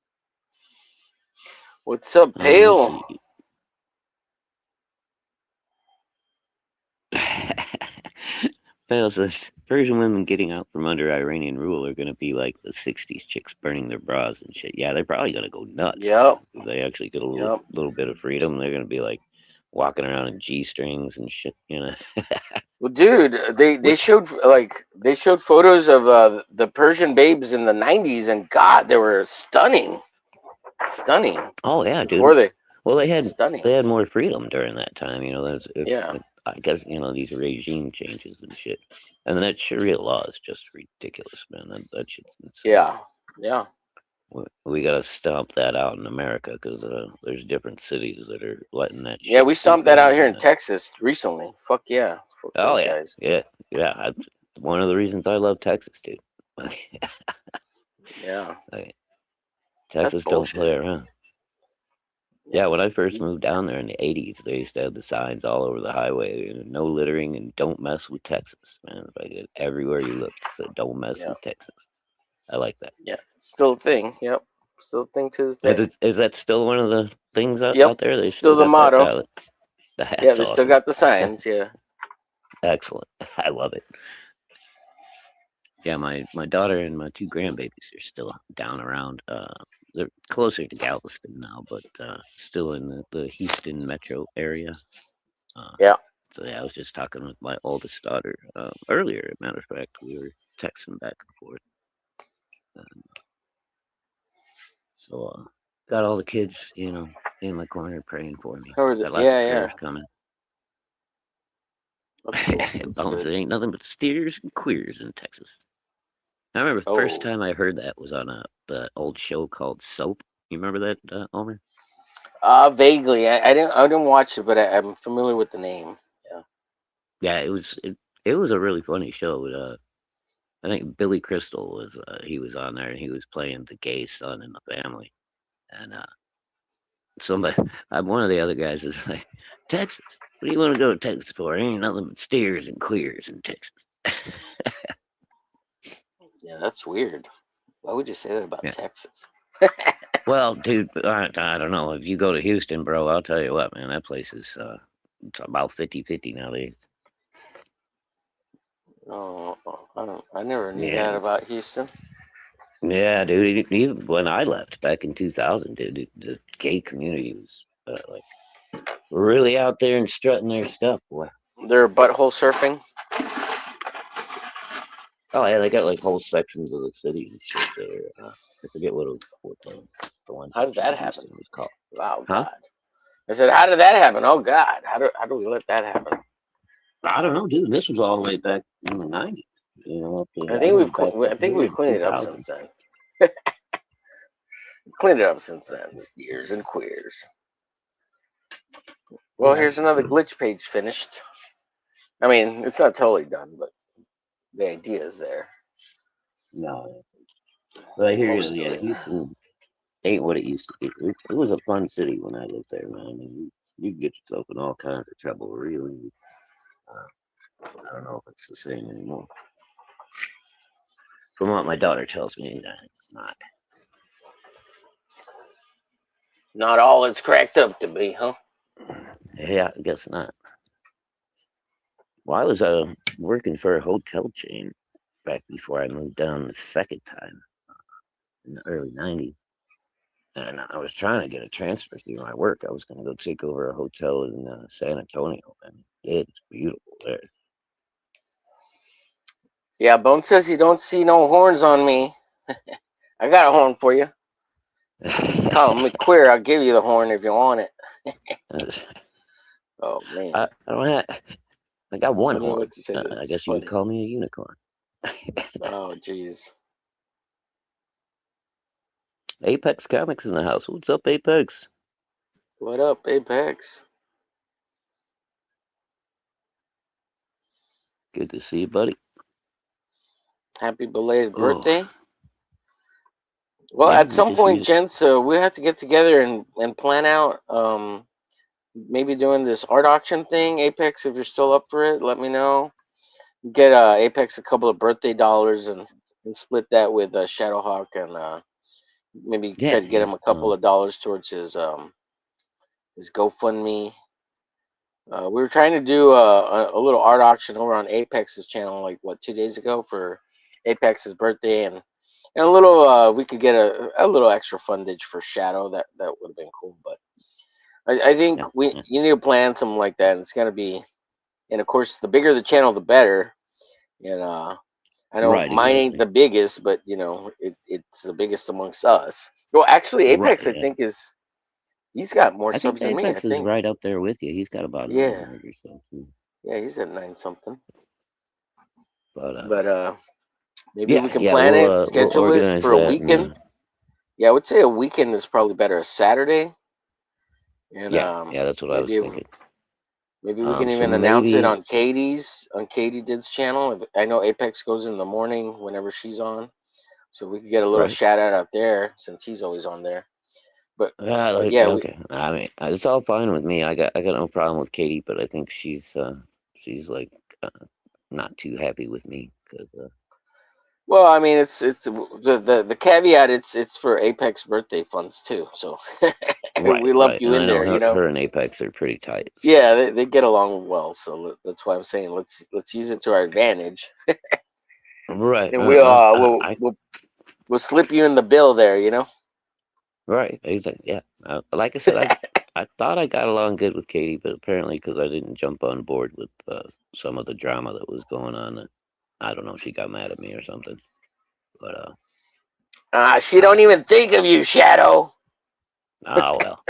What's up, Let's Pale? see. Pale says Persian women getting out from under Iranian rule are going to be like the '60s chicks burning their bras and shit. Yeah, they're probably going to go nuts. Yep. If they actually get a Yep. little bit of freedom, they're going to be like walking around in G-strings and shit. You know. Well, dude, they Which, showed photos of the Persian babes in the '90s, and God, they were stunning, stunning. oh yeah, Before dude. they Well, stunning. they had more freedom during that time. You know, Yeah. I guess these regime changes and shit, and that Sharia law is just ridiculous, man. That shit's insane. Yeah. Yeah. We got to stomp that out in America because there's different cities that are letting that Yeah, shit we creep stomped that out in. here in Texas recently. Fuck yeah. Fuck Oh those yeah, guys. yeah, yeah. One of the reasons I love Texas, dude. Yeah. Like, That's Texas don't play bullshit. around. Yeah, when I first You- moved down there in the '80s, they used to have the signs all over the highway, no littering and don't mess with Texas, man. Like everywhere you looked, it said don't mess Yeah. with Texas. I like that. Yeah. Still a thing. Yep. Still a thing to this day. Is that still one of the things Yep. out there? They still Still the got that? motto. Yeah, That's they still awesome. got the signs. Yeah. Excellent. I love it. Yeah, my daughter and my two grandbabies are still down around. They're closer to Galveston now, but still in the Houston metro area. Yeah. So yeah, I was just talking with my oldest daughter earlier. As a matter of fact, we were texting back and forth. So got all the kids, in my corner praying for me. Got lots of Yeah. prayers Yeah. coming. That's cool. That's Bones, it good. ain't nothing but steers and queers in Texas. I remember the first Oh. time I heard that was on the old show called Soap. You remember that, Omer? Vaguely. I didn't watch it, but I'm familiar with the name. Yeah. Yeah, it was a really funny show. I think Billy Crystal was he was on there and he was playing the gay son in the family. And somebody, one of the other guys is like, Texas. What do you want to go to Texas for? Ain't nothing but steers and queers in Texas. Yeah, that's weird. Why would you say that about Yeah. Texas? Well, dude, I don't know. If you go to Houston, bro, I'll tell you what, man, that place is it's about 50-50 nowadays. Oh, I never knew Yeah. that about Houston. Yeah, dude. Even when I left back in 2000, dude, the gay community was like really out there and strutting their stuff, boy. They're butthole surfing. Oh yeah, they got like whole sections of the city and shit there. I forget what the one How did section that of happen? Houston was called. Wow, Huh? God. I said, how did that happen? Oh, God. How do we let that happen? I don't know, dude. This was all the way back in the '90s. I I think went back I up think here we've in cleaned it up 2000. since then. Cleaned it up since then. Steers and queers. Well, Yeah. here's another glitch page finished. I mean, it's not totally done, but the idea is there. No, but I hear you. Most of Yeah, it. Houston ain't what it used to be. It was a fun city when I lived there, man. I mean, you could get yourself in all kinds of trouble, really. I don't know if it's the same anymore. From what my daughter tells me, it's not. Not all it's cracked up to be, huh? Yeah, I guess not. Well, I was working for a hotel chain back before I moved down the second time in the early '90s. And I was trying to get a transfer through my work. I was going to go take over a hotel in San Antonio, and it's beautiful there. Yeah, Bone says you don't see no horns on me. I got a horn for you. Call me queer. I'll give you the horn if you want it. Oh, man. I don't have. I got I one don't know horn. what to say. I That's guess you could funny. call me a unicorn. Oh, jeez. Apex Comics in the house. What's up, Apex? What up, Apex? Good to see you, buddy. Happy belated Oh, birthday. Well, yeah, at we some just point, used. gents, we have to get together and plan out maybe doing this art auction thing. Apex, if you're still up for it, let me know. Get Apex a couple of birthday dollars and split that with Shadowhawk and maybe try Yeah, to get yeah. him a couple of dollars towards his GoFundMe. We were trying to do a little art auction over on Apex's channel, like what 2 days ago for Apex's birthday, and a little we could get a little extra fundage for Shadow. That would have been cool, but I think Yeah, we yeah. you need to plan something like that. And it's gonna be, and of course, the bigger the channel, the better. And I know Right, mine ain't exactly. the biggest, but it's the biggest amongst us. Well, actually, Right, Apex I yeah. think he's got more I think subs than me. I Apex is think, right up there with you. He's got about yeah, 900 or so too. yeah, he's at 9 something. But But maybe we yeah, can yeah. plan it, We'll schedule it organize for a that, and weekend. Yeah, I would say a weekend is probably better. A Saturday, and yeah, yeah. That's what I was maybe thinking. maybe we can So even announce it maybe, on Katie Did's channel. I know Apex goes in the morning whenever she's on, so we could get a little right? shout out there since he's always on there. But yeah, Yeah, okay. I mean, it's all fine with me. I got no problem with Katie, but I think she's like uh, not too happy with me because well, I mean, it's the caveat. It's for Apex birthday funds too. So right, we lump right. you And I in know there, you know. her and Apex are pretty tight. So Yeah, they get along well. So that's why I'm saying let's use it to our advantage, right, and we'll I we'll slip you in the bill there, you know. right, exactly. Yeah, like I said, I thought I got along good with Katie, but apparently because I didn't jump on board with some of the drama that was going on, I don't know, she got mad at me or something. But She I don't even think of you, Shadow. well.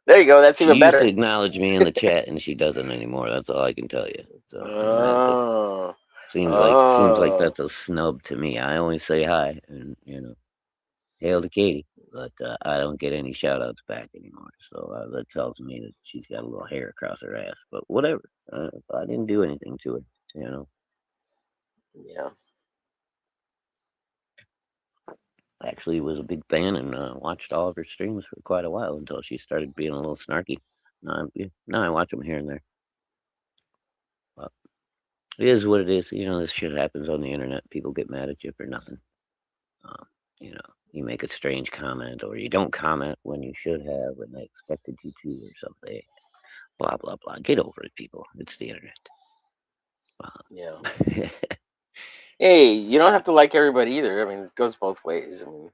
There you go. That's She even used to better. acknowledge me in the chat, and she doesn't anymore. That's all I can tell you. So, and that Oh, seems like oh, that's a snub to me. I always say hi, and hail to Katie, but I don't get any shout outs back anymore. So that tells me that she's got a little hair across her ass. But whatever. I didn't do anything to her. You know, yeah. actually was a big fan and watched all of her streams for quite a while until she started being a little snarky. Now I watch them here and there. But it is what it is. This shit happens on the internet. People get mad at you for nothing. Um, you make a strange comment or you don't comment when you should have when they expected you to or something. Blah, blah, blah. Get over it, people. It's the internet. Yeah. Uh, Hey, you don't have to like everybody either. I mean, it goes both ways. I mean,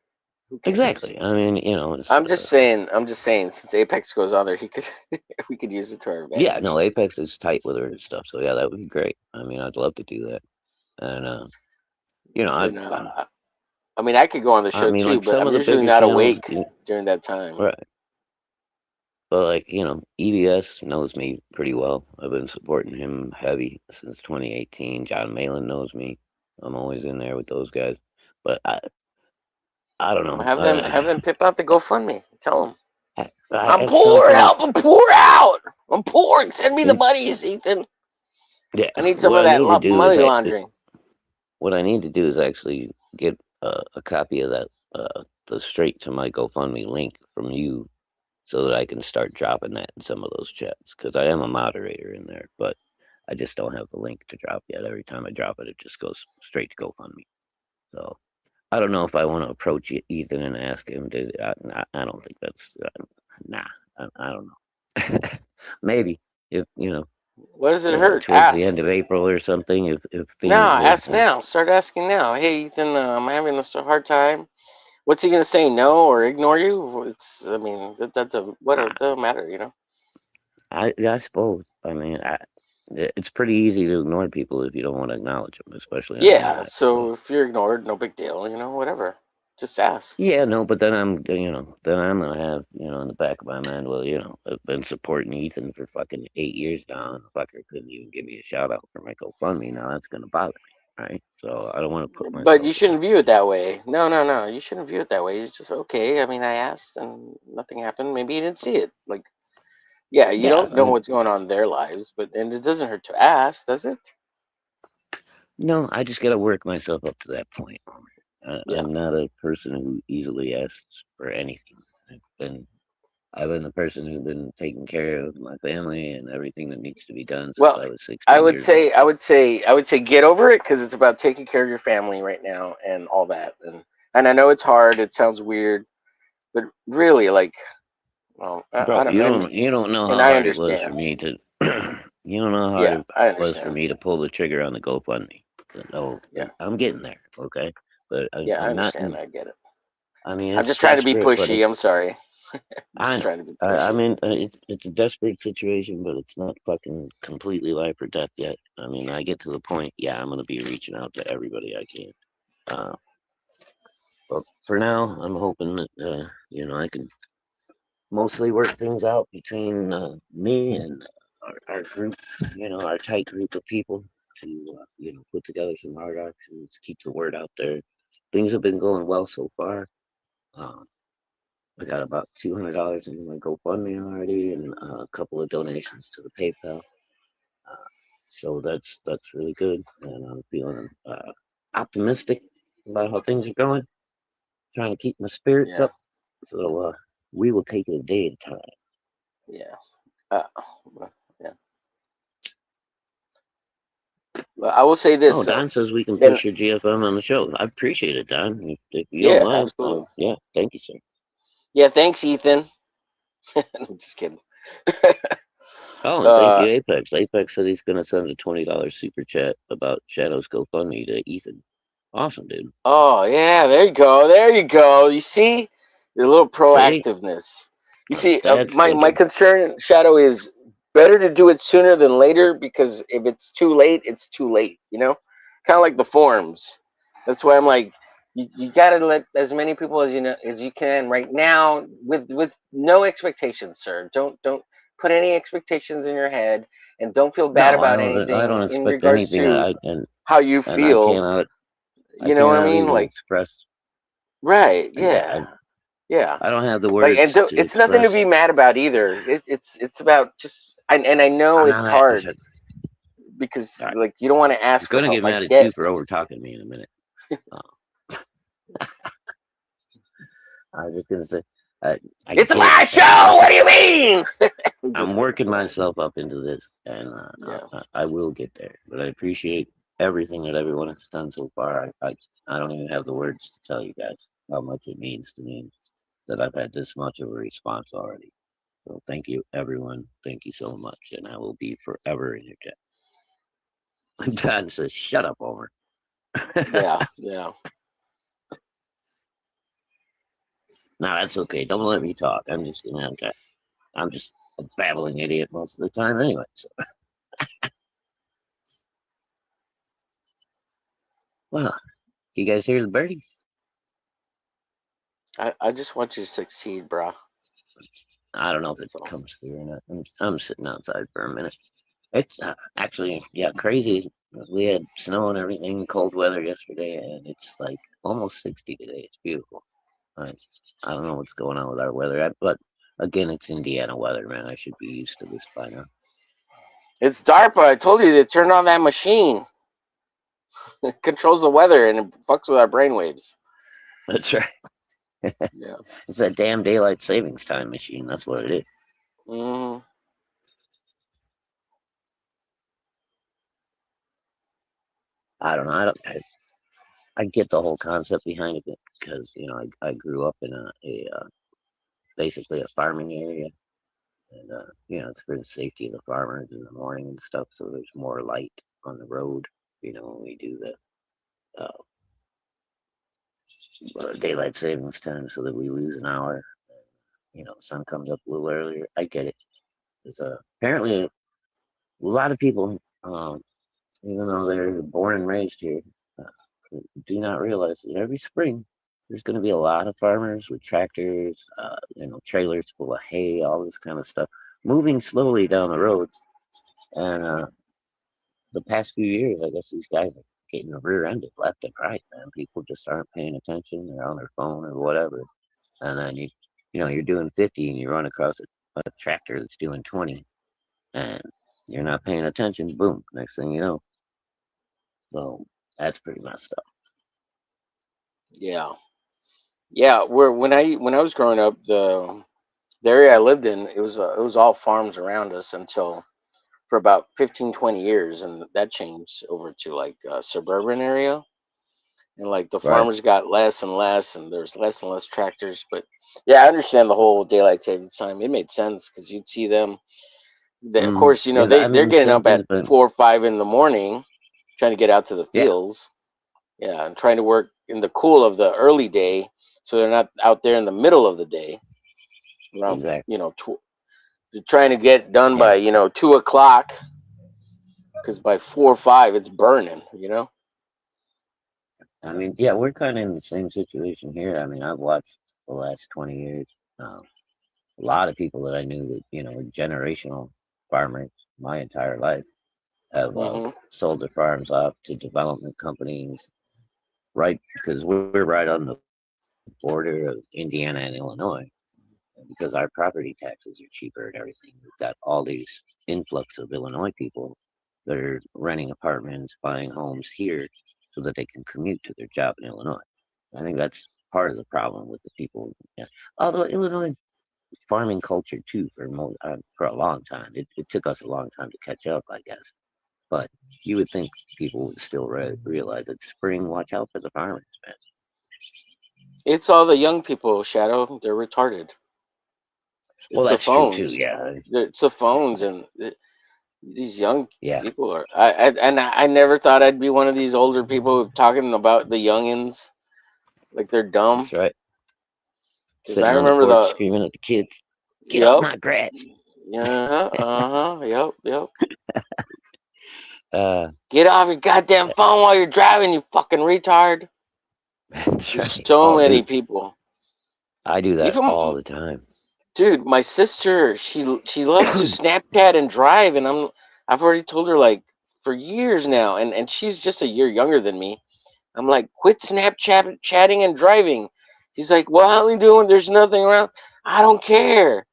who cares? exactly. I mean, it's, I'm just saying. I'm just saying. Since Apex goes on there, he could. We could use it to our yeah, advantage. no, Apex is tight with her and stuff. So, yeah, that would be great. I mean, I'd love to do that. And, And I mean, I could go on the I show mean, too, like but some I'm of the usually bigger not channels, awake during that time. right. But like, EBS knows me pretty well. I've been supporting him heavy since 2018. John Malin knows me. I'm always in there with those guys. But I don't know. Have them pip out the GoFundMe. Tell them I'm At some poor. point, Help! I'm poor out. I'm poor. Send me the and monies, Ethan. yeah, I need some what of I that need to do is money actually, laundering. what I need to do is actually get a copy of that, the straight to my GoFundMe link from you, so that I can start dropping that in some of those chats because I am a moderator in there, but I just don't have the link to drop yet. Every time I drop it, it just goes straight to GoFundMe. So I don't know if I want to approach Ethan and ask him to. I don't think that's nah. I don't know. Maybe if What does it hurt? towards the end Ask. of April or something, if No, things are ask now. Start asking now. Hey, Ethan, I'm having a hard time. What's he gonna say? No or ignore you? It's. I mean, that's a what? I, It doesn't matter, you know. I suppose. I mean, it's pretty easy to ignore people if you don't want to acknowledge them, especially on the Yeah. internet. So. So if you're ignored, no big deal. You know, whatever. Just ask. Yeah, no, but then I'm gonna have, in the back of my mind, well, I've been supporting Ethan for fucking 8 years now, and the fucker couldn't even give me a shout out for my GoFundMe. Now that's gonna bother me. right? So I don't want to put But myself you in that shouldn't view it position. that way. No, no, no. You shouldn't view it that way. It's just okay. I mean, I asked and nothing happened. Maybe you didn't see it. Like, yeah, you Yeah, don't know what's going on in their lives, but and it doesn't hurt to ask, does it? no, I just got to work myself up to that point. Yeah. I'm not a person who easily asks for anything. I've been I've been the person who's been taking care of my family and everything that needs to be done since Well, I was I 16 would years old. say, I would say, I would say, get over it because it's about taking care of your family right now and all that. And I know it's hard. It sounds weird, but really, like, well, I Bro, don't, you don't know and how I hard it was for understand. me to you don't know how hard Yeah, it I was for understand. me to pull the trigger on the GoFundMe. No, Yeah, I'm getting there, okay? But yeah, I I'm not understand. I get it. I mean, I'm it's just trying to be desperate, but pushy. I'm sorry. I'm I just know. trying to be I pushy. mean, it's a desperate situation, but it's not fucking completely life or death yet. I mean, I get to the point, yeah, I'm gonna be reaching out to everybody I can. Uh, but for now, I'm hoping that I can mostly work things out between me and our group, our tight group of people to put together some hard actions, keep the word out there. Things have been going well so far. Um, I got about $200 in my GoFundMe already, and a couple of donations to the PayPal. Uh, so that's really good, and I'm feeling optimistic about how things are going. Trying to keep my spirits Yeah, up. So we will take it a day at a time. yeah, uh, well, yeah. Well, I will say Oh, this though. Don says we can And push your GFM on the show. I appreciate it, Don. If you don't yeah, mind, absolutely. yeah, thank you, sir. Yeah, thanks, Ethan. I'm just kidding. Oh, and thank uh, you, Apex. Apex said he's gonna send a $20 super chat about Shadow's GoFundMe to Ethan. Awesome, dude. oh yeah, there you go. There you go. You see your little See, proactiveness. You see, that's my thinking. concern, Shadow, is better to do it sooner than later because if it's too late, it's too late. You know, kind of like the forums. That's why I'm like, you got to let as many people as you know as you can right now with no expectations, sir. Don't put any expectations in your head, and don't feel bad No, about I anything don't in expect regards anything. to I and how you and I feel. cannot I You know what I cannot mean? even Like, express. right? Yeah, Yeah, yeah. I don't have the Like, and words don't, to it's nothing to express. be mad about either. It's about just, and I know I'm it's not. I hard said, because all right, like you don't want to I'm ask for gonna help. get I mad at get. you for over talking to me in a minute. Uh, I was just gonna say, I It's get. my show. What do you mean? I'm I'm just kidding. working Go ahead. myself up into this, and Yeah. I will get there. But I appreciate everything that everyone has done so far. I don't even have the words to tell you guys how much it means to me that I've had this much of a response already. So thank you, everyone. Thank you so much, and I will be forever in your debt. Don says, "Shut up, Homer." Yeah. Yeah. No, that's okay. Don't let me talk. I'm just a babbling idiot most of the time anyway. So, well, you guys hear the birdies? I just want you to succeed, bro. I don't know if it That's all. comes through or not. I'm sitting outside for a minute. It's actually, yeah, crazy. We had snow and everything, cold weather yesterday, and it's like almost 60 today. It's beautiful. I, I don't know what's going on with our weather, but again, it's Indiana weather, man. I should be used to this by now. It's DARPA. I told you to turn on that machine. It controls the weather and it fucks with our brainwaves. That's right. Yeah. It's that damn daylight savings time machine. That's what it is. Mm, I don't know. I get the whole concept behind it because I grew up in a basically a farming area, and it's for the safety of the farmers in the morning and stuff. So there's more light on the road. When we do the daylight savings time, so that we lose an hour. The sun comes up a little earlier. I get it. It's apparently a lot of people, even though they're born and raised here, do not realize that every spring there's going to be a lot of farmers with tractors, trailers full of hay, all this kind of stuff, moving slowly down the roads. And the past few years, I guess these guys are getting rear-ended left and right, man. People just aren't paying attention. They're on their phone or whatever, and then you're doing 50 and you run across a tractor that's doing 20, and you're not paying attention. Boom! Next thing you know, so that's pretty messed up. Yeah. Yeah. Where when I was growing up, the area I lived in, it was all farms around us until for about 15, 20 years, and that changed over to like a suburban area, and like the Right. farmers got less and less, and there's less and less tractors. But yeah, I understand the whole daylight savings time. It made sense because you'd see them. Of Mm-hmm. course, Yeah, I they're mean the getting same up at thing, but 4 or 5 in the morning, trying to get out to the yeah, fields. Yeah, and trying to work in the cool of the early day, so they're not out there in the middle of the day around, exactly. they're trying to get done Yeah, by 2 o'clock, because by 4 or 5 it's burning. I mean, yeah, we're kind of in the same situation here. I mean, I've watched the last 20 years. A lot of people that I knew that were generational farmers my entire life have Hmm. sold their farms off to development companies, right? Because we're right on the border of Indiana and Illinois, and because our property taxes are cheaper and everything. We've got all these influx of Illinois people that are renting apartments, buying homes here so that they can commute to their job in Illinois. I think that's part of the problem with the people. Yeah. Although Illinois farming culture too for a long time. It took us a long time to catch up, I guess. But you would think people would still realize that spring, watch out for the farmers, man. It's all the young people, Shadow. They're retarded. Well, It's the that's true too. phones. Yeah, It's the phones, and these young yeah, people are. I never thought I'd be one of these older people talking about the youngins like they're dumb. that's right. Because I Sitting on the remember porch the. screaming at the kids, "Get off Yep. my grass!" Yeah. Uh huh. Yep. Yep. Uh, Get off your goddamn phone while you're driving, you fucking retard. that's There's right. so Oh, many dude, people. I do that Even all the time. dude, my sister, she loves to Snapchat and drive, and I've already told her like for years now, and she's just a year younger than me. I'm like, quit Snapchat chatting and driving. She's like, well, how are we doing? There's nothing around. I don't care.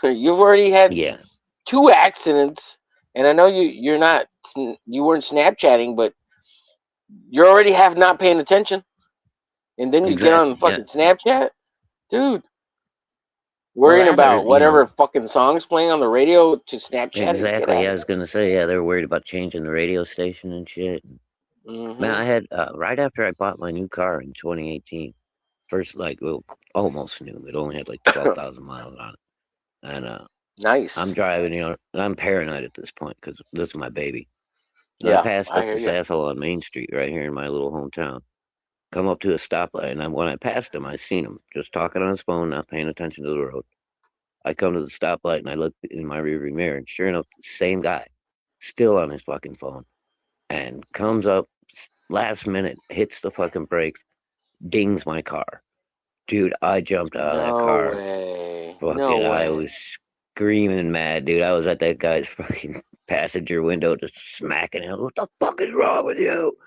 You've already had Yeah, 2 accidents, and I know you weren't Snapchatting, but you already have not paying attention, and then you get on exactly. Yeah. fucking Snapchat, dude. Well, Worrying that or about whatever fucking songs playing on the radio to Snapchatting. Get exactly. out Yeah, of I here. was gonna say, yeah, they're worried about changing the radio station and shit. Man, Hmm. I had right after I bought my new car in 2018, first well, almost new. It only had like 12,000 miles on it, and I'm Nice. driving, and I'm paranoid at this point because this is my baby. And I Yeah, passed I up hear this you. asshole on Main Street right here in my little hometown. Come up to a stoplight, and when I passed him, I seen him just talking on his phone, not paying attention to the road. I come to the stoplight and I look in my rearview mirror, and sure enough, the same guy, still on his fucking phone, and comes up last minute, hits the fucking brakes, dings my car. Dude, I jumped out of that No car. way. No Fucking, I way. was screaming mad, dude. I was at that guy's fucking passenger window just smacking him. What the fuck is wrong with you?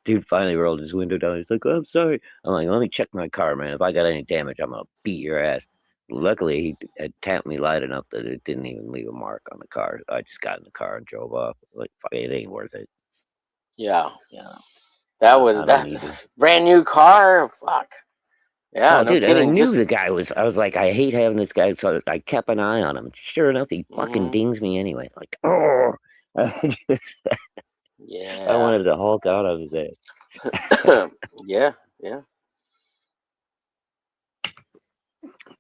Dude finally rolled his window down. He's like, oh, I'm sorry. I'm like, let me check my car, man. If I got any damage, I'm going to beat your ass. Luckily, he had tapped me light enough that it didn't even leave a mark on the car. I just got in the car and drove off. Like, fuck it ain't worth it. Yeah, Yeah, I don't that need to. brand new car. Fuck. Yeah, Oh, no dude, and I kidding. knew Just the guy I was like, I hate having this guy, so I kept an eye on him. Sure enough, he fucking hmm. dings me anyway. Like, oh, I Yeah. wanted to Hulk out of his ass. Yeah, yeah.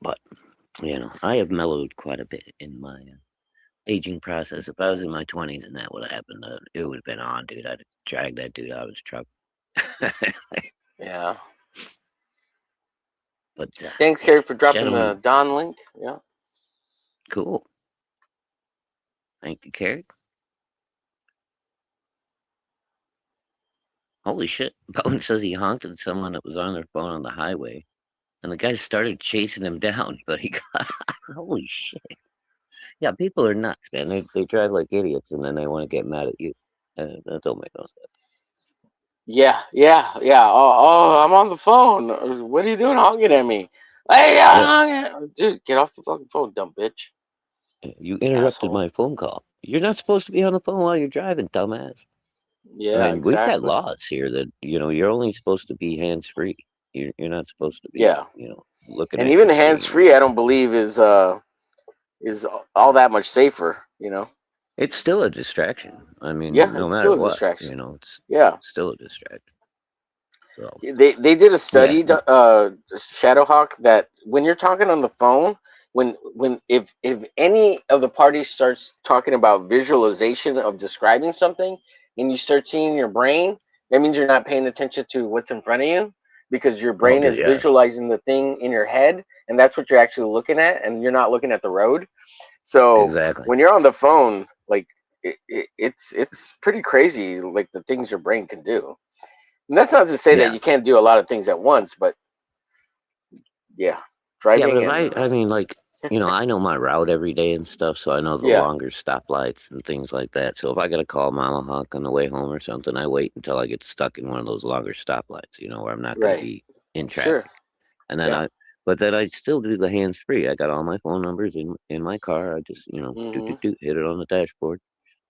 But, I have mellowed quite a bit in my aging process. If I was in my 20s and that would have happened, it would have been on, dude. I'd have dragged that dude out of his truck. Yeah. But, Thanks, yeah, Carrie, for dropping gentlemen, the Don link. Yeah. cool. Thank you, Carrie. Holy shit. Bone says he honked at someone that was on their phone on the highway, and the guy started chasing him down, but he got. Holy shit. Yeah, people are nuts, man. They drive like idiots, and then they want to get mad at you. That don't make no sense. Yeah, yeah, yeah. Oh, I'm on the phone. What are you doing honking at me? Hey, Yeah, dude, get off the fucking phone, dumb bitch. you interrupted Asshole. my phone call. You're not supposed to be on the phone while you're driving, dumbass. I Yeah, mean, we've got exactly. laws here that you're only supposed to be hands free. You're not supposed to be Yeah. looking And at your even hands screen or free, I anything. don't believe is all that much safer. It's still a distraction. I mean, Yeah, no it's matter still a what, distraction. it's Yeah. still a distraction. So They did a yeah, study, Shadowhawk, that when you're talking on the phone, when if any of the parties starts talking about visualization of describing something, and you start seeing your brain, that means you're not paying attention to what's in front of you, because your brain is yeah, visualizing the thing in your head, and that's what you're actually looking at, and you're not looking at the road. So exactly. when you're on the phone, like it's pretty crazy, like the things your brain can do. And that's not to say that Yeah, you can't do a lot of things at once, but yeah, yeah. But driving if and I mean, like, I know my route every day and stuff, so I know the yeah, longer stoplights and things like that. So if I gotta call Mama Hawk on the way home or something, I wait until I get stuck in one of those longer stoplights, where I'm not gonna right, be in sure, traffic. And then yeah, but then I still do the hands free. I got all my phone numbers in my car. I just, hmm, hit it on the dashboard.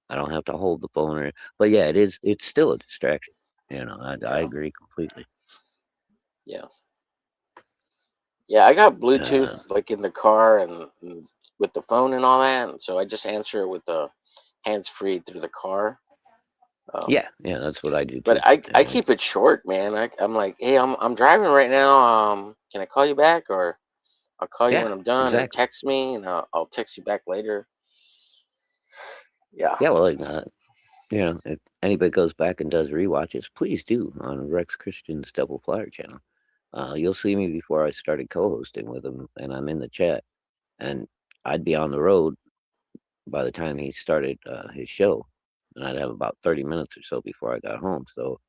I don't have to hold the phone but yeah, it's still a distraction. I yeah, agree completely. yeah, yeah. I got Bluetooth Uh, like in the car and with the phone and all that, and so I just answer it with the hands free through the car. Um, yeah, that's what I do but too. I keep it short, man. I'm like, hey, I'm driving right now. Can I call you back, or I'll call you Yeah, when I'm done, or exactly. text me, and I'll text you back later. Yeah, Yeah, well, like, if anybody goes back and does rewatches, please do on Rex Christian's Double Flyer channel. You'll see me before I started co-hosting with him, and I'm in the chat, and I'd be on the road by the time he started his show, and I'd have about 30 minutes or so before I got home. So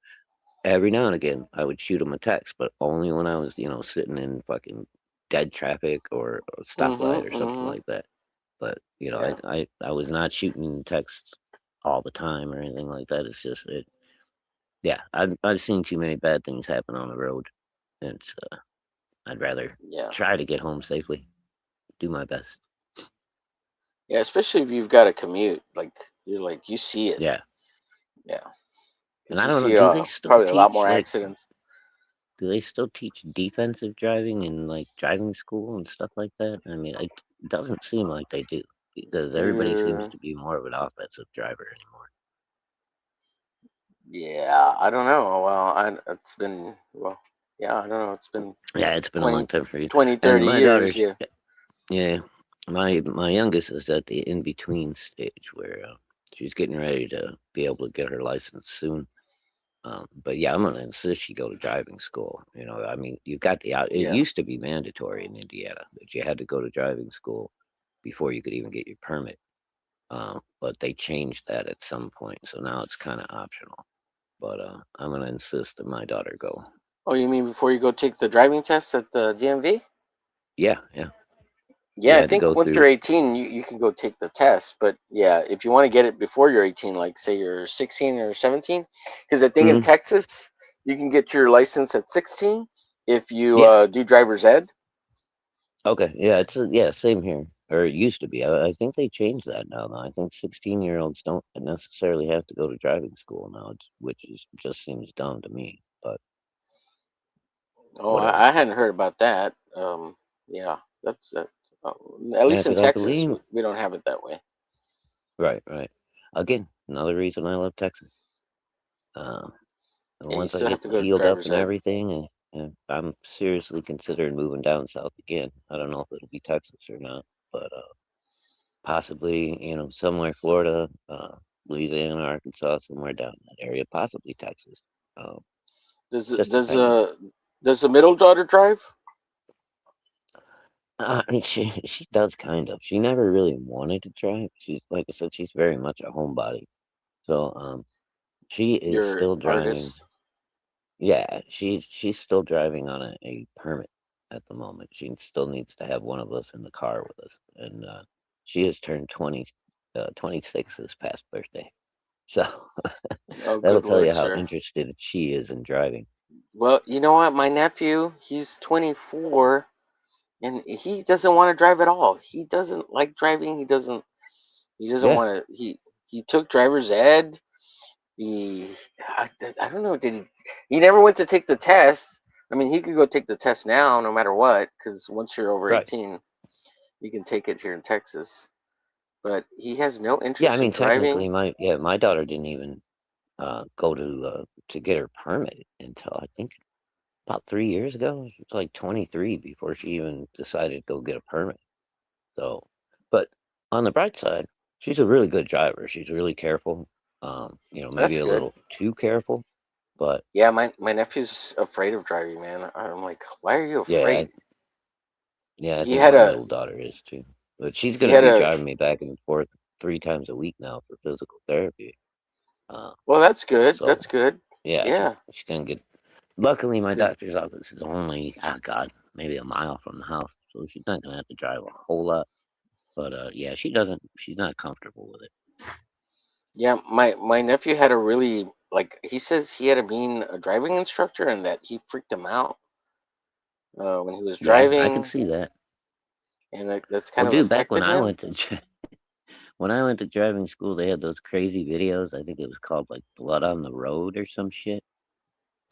every now and again, I would shoot him a text, but only when I was, sitting in fucking dead traffic or a stoplight or something hmm. like that. But Yeah, I was not shooting texts all the time or anything like that. It's just it. Yeah, I've seen too many bad things happen on the road. And it's I'd rather yeah. try to get home safely. Do my best. Yeah, especially if you've got a commute, like you see it. Yeah, Yeah, and because I you don't know. see Do they still probably a lot teach more like? accidents. Do they still teach defensive driving in like driving school and stuff like that? I mean, it doesn't seem like they do because everybody seems Uh, to be more of an offensive driver anymore. yeah, I don't know. Well, yeah, I don't know. It's been Yeah, it's been a long 20, time for you. 20, And 30 my years. daughter's, Yeah. yeah, my youngest is at the in between stage where she's getting ready to be able to get her license soon. But yeah, I'm gonna insist she go to driving school. I mean, you got the out. It Yeah. used to be mandatory in Indiana that you had to go to driving school before you could even get your permit. But they changed that at some point, so now it's kind of optional. But I'm gonna insist that my daughter go. Oh, you mean before you go take the driving test at the DMV? Yeah, yeah. You Yeah, I had to think go once you're through. 18, you can go take the test. But yeah, if you want to get it before you're 18, like say you're 16 or 17, because I think in Mhm. Texas, you can get your license at 16 if you Yeah. do driver's ed. Okay. Yeah. Yeah. Same here, or it used to be. I think they changed that now. Though. I think 16-year-olds don't necessarily have to go to driving school now, which is just seems dumb to me. But Oh, whatever. I hadn't heard about that. Yeah, that's that. Uh, at Yeah, least in because I Texas, believe. we don't have it that way. Right. Right. Again, another reason I love Texas. Uh, and Yeah, you once I still have get to go to healed up driver's and ed. everything, I'm seriously considering moving down south again. I don't know if it'll be Texas or not, but possibly, somewhere Florida, Louisiana, Arkansas, somewhere down in that area, possibly Texas. Um, Does the- just does depending. does the middle daughter drive? I mean, she does kind of. She never really wanted to try. She's like I said, she's very much a homebody. So she is Your still driving. artist? Yeah, she's still driving on a permit at the moment. She still needs to have one of us in the car with us, and she has turned 26 this past birthday. So Oh, that'll good tell you work, how sir. interested she is in driving. Well, you know what? My nephew, he's 24, and he doesn't want to drive at all. He doesn't like driving. He doesn't. He doesn't Yeah, want to. He took driver's ed. He, I don't know. Did he? He never went to take the test. I mean, he could go take the test now, no matter what, because once you're over right. 18, you can take it here in Texas. But he has no Yeah, I interest in mean, driving. technically, my daughter didn't even go to get her permit until I think about 3 years ago. She was like 23 before she even decided to go get a permit. So, but on the bright side, she's a really good driver. She's really careful. Maybe That's a good. little too careful, but Yeah, my nephew's afraid of driving, man. I'm like, why are you yeah, afraid? yeah, I He think had my a middle daughter is too. But she's he gonna had be a driving me back and forth 3 times a week now for physical therapy. Uh, well, that's good. so That's good. yeah, Yeah. she's gonna get. Luckily, my 'Cause- doctor's office is only, oh God, maybe a mile from the house, so she's not gonna have to drive a whole lot. But yeah, she's not comfortable with it. yeah, my nephew had a really like he says he had a mean driving instructor and that he freaked him out when he was Yeah, I can driving, see that. and that's Well, kind of dude, back when affected I him. went to when I went to driving school, they had those crazy videos. I think it was called like Blood on the Road or some shit,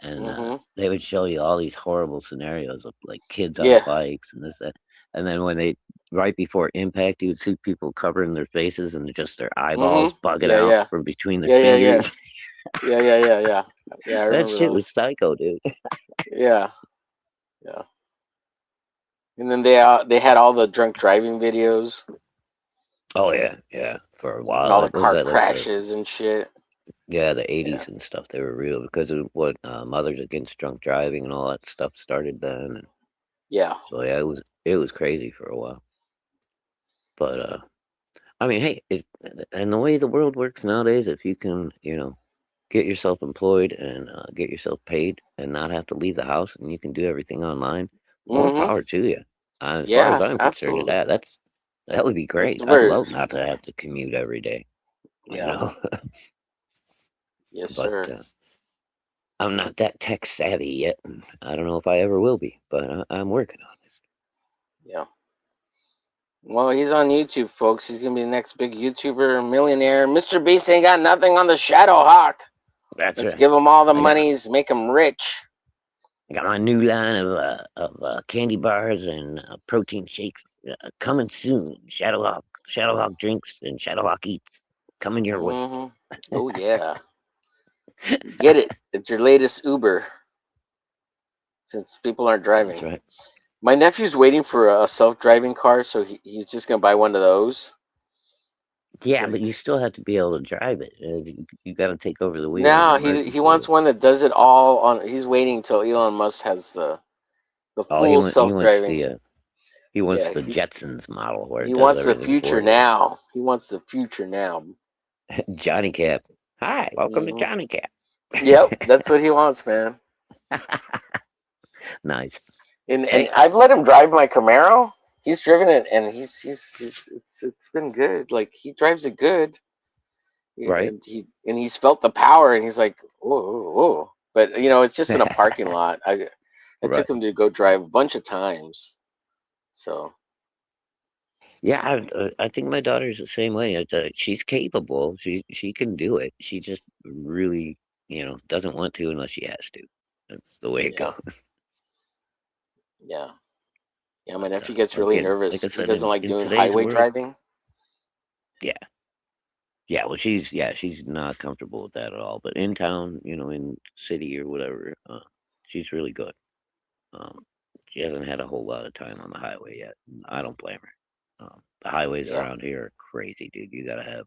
and Mm-hmm. they would show you all these horrible scenarios of like kids on Yeah. bikes and this that, and then when they right before impact, you would see people covering their faces and just their eyeballs Mm-hmm. bugging Yeah, out yeah. from between their Yeah, yeah, yeah. fingers. Yeah, yeah, yeah, yeah. Yeah, I That remember shit was those. psycho, dude. Yeah, yeah. And then they had all the drunk driving videos Oh yeah, yeah. For a and while, all the that was car that like the crashes and shit. yeah the Yeah. '80s and stuff. They were real because of what Mothers Against Drunk Driving and all that stuff started then. And Yeah. so yeah, it was crazy for a while. But I mean, hey, and the way the world works nowadays, if you can, get yourself employed and get yourself paid and not have to leave the house and you can do everything online, more Mm-hmm. power to you. As far as Yeah, I'm concerned, absolutely. that would be It's great. I'd very love not to have to commute every day, you yeah. know. Yes, But sir. I'm not that tech savvy yet, and I don't know if I ever will be. But I'm working on it. Yeah. Well, he's on YouTube, folks. He's gonna be the next big YouTuber, millionaire. Mr. Beast ain't got nothing on the Shadow Hawk. That's Let's right. give him all the I got monies, make him rich. I got my new line of candy bars and protein shakes coming soon. Shadowhawk drinks, and Shadowhawk eats coming your way. Mm-hmm. Oh yeah, get it. It's your latest Uber, since people aren't That's driving. right. My nephew's waiting for a self-driving car, so he's just gonna buy one of those. He's Yeah, like, but you still have to be able to drive it. You got to take over the wheel in no, an he emergency. wants one that does it all on. He's waiting till Elon Musk has the Oh, full self-driving. he wants Yeah, the Jetsons model where it he does wants the everything future for you. now. He wants the future now. Johnny Cap. Hi, welcome to Hmm. Johnny Cap. Yep, that's what he wants, man. Nice. And Hey, I've let him drive my Camaro. He's driven it, and he's it's been good. Like he drives it good, right? and he's felt the power, and he's like, whoa, whoa, whoa. But it's just in a parking lot. I Right. took him to go drive a bunch of times. So Yeah, I think my daughter's the same way. She's capable. She can do it. She just really, doesn't want to unless she has to. That's the way it yeah, goes. yeah, yeah. My But nephew gets really again, like nervous. I He said, doesn't like in doing today's highway world, driving. yeah, yeah. Well, she's not comfortable with that at all. But in town, in city or whatever, she's really good. Um, she hasn't had a whole lot of time on the highway yet. And I don't blame her. The highways Yeah, around here are crazy, dude. You gotta have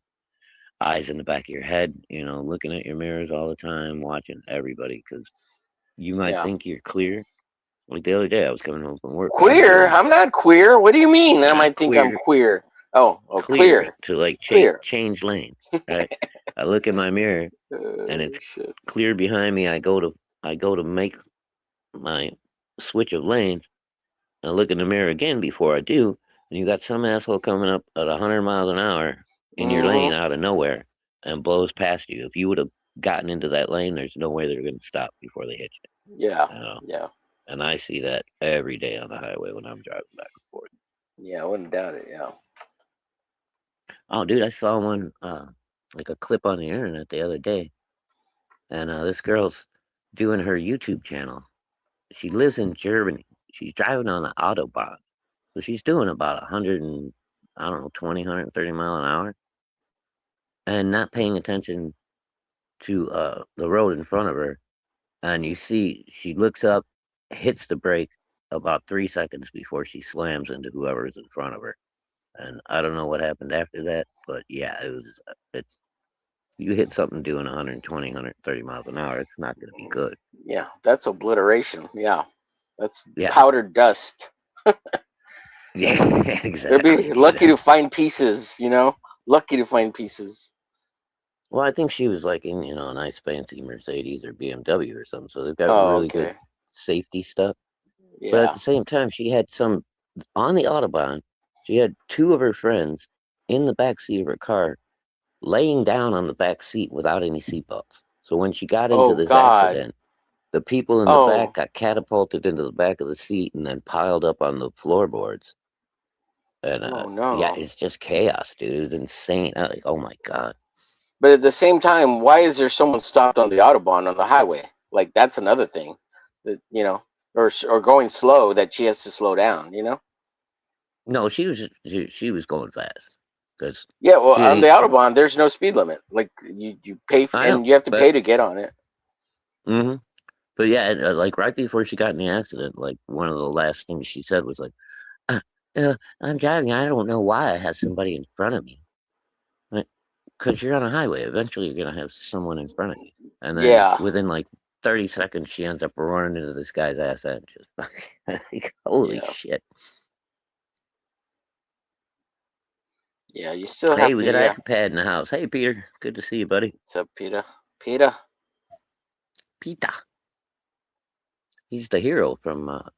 eyes in the back of your head, looking at your mirrors all the time, watching everybody, because you might yeah. think you're clear. Like the other day, I was coming home from work. I was Queer? doing I'm not queer. What do you mean? I not might think I'm clear, queer. Oh, clear clear, to like clear. change lanes, right? I look in my mirror and it's Shit. clear behind me. I go to make my switch of lanes. I look in the mirror again before I do, and you got some asshole coming up at 100 miles an hour in your lane Mm-hmm. out of nowhere. and blows past you. If you would have gotten into that lane, there's no way they're going to stop before they hit you. Yeah. You know? Yeah. And I see that every day on the highway when I'm driving back and forth. Yeah. I wouldn't doubt it. Yeah. Oh, dude, I saw one, like a clip on the internet the other day, and this girl's doing her YouTube channel. She lives in Germany. She's driving on the Autobahn. So she's doing about 100 and, I don't know, 20, 130 mile an hour and not paying attention to the road in front of her. And you see, she looks up, hits the brake about 3 seconds before she slams into whoever's in front of her. And I don't know what happened after that, but yeah, it's, you hit something doing 120, 130 miles an hour, it's not going to be good. Yeah. That's obliteration. Yeah. That's Yeah. powdered dust. Yeah, They'd exactly. be lucky to find pieces, you know? Lucky to find pieces. Well, I think she was like in, a nice fancy Mercedes or BMW or something. So they've got Oh, really okay. good safety stuff. But at Yeah. the same time, she had some on the Autobahn. She had two of her friends in the back seat of her car, laying down on the back seat without any seatbelts. So when she got into Oh, this God. accident, the people in the back Oh, got catapulted into the back of the seat and then piled up on the floorboards. And oh yeah, no. it's just chaos, dude. It was insane. I was like, oh my God. But at the same time, why is there someone stopped on the Autobahn on the highway? Like, that's another thing that, or going slow that she has to slow down, No, she was going fast because Yeah, well, on the she. Autobahn, there's no speed limit. Like, you pay I know, and you have to but pay to get on it. hmm but yeah, like right before she got in the accident, like one of the last things she said was like, uh, "I'm driving. I don't know why I have somebody in front of me. Because you're on a highway. Eventually, you're gonna have someone in front of you." And then Yeah, within like 30 seconds, she ends up running into this guy's ass end. Just like, holy yeah, shit! yeah. You still Hey, have we to, got yeah. an iPad in the house. Hey, Peter, good to see you, buddy. What's up, Peter? Peter? Peter. He's the hero from what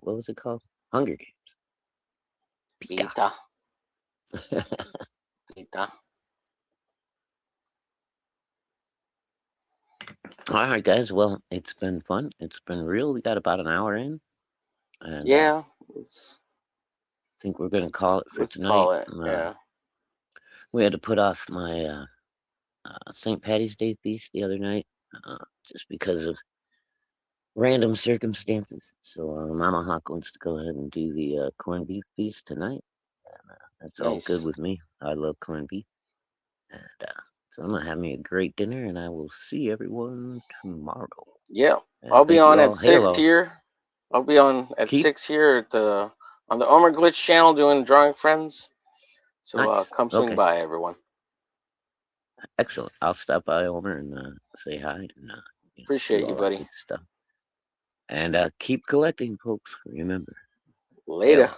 was it called? Hunger Games. Peter. Peter. Peter. All right, guys. Well, it's been fun. It's been real. We got about an hour in, and I Yeah, think we're gonna call it for let's tonight. call it. Yeah. We had to put off my St. Patty's Day feast the other night, just because of random circumstances. So Mama Hawk wants to go ahead and do the corned beef feast tonight. And, that's all good Nice. with me. I love corned beef, and so I'm gonna have me a great dinner, and I will see everyone tomorrow. Yeah. And I'll be thank you on all. at 6 Halo. here. I'll be on at Keep 6 here on the Omer Glitch channel doing Drawing Friends. So nice. come swing Okay. by, everyone. Excellent. I'll stop by Omer and say hi and do Appreciate you, all that buddy. good stuff. And keep collecting, folks. Remember, Later. Halo.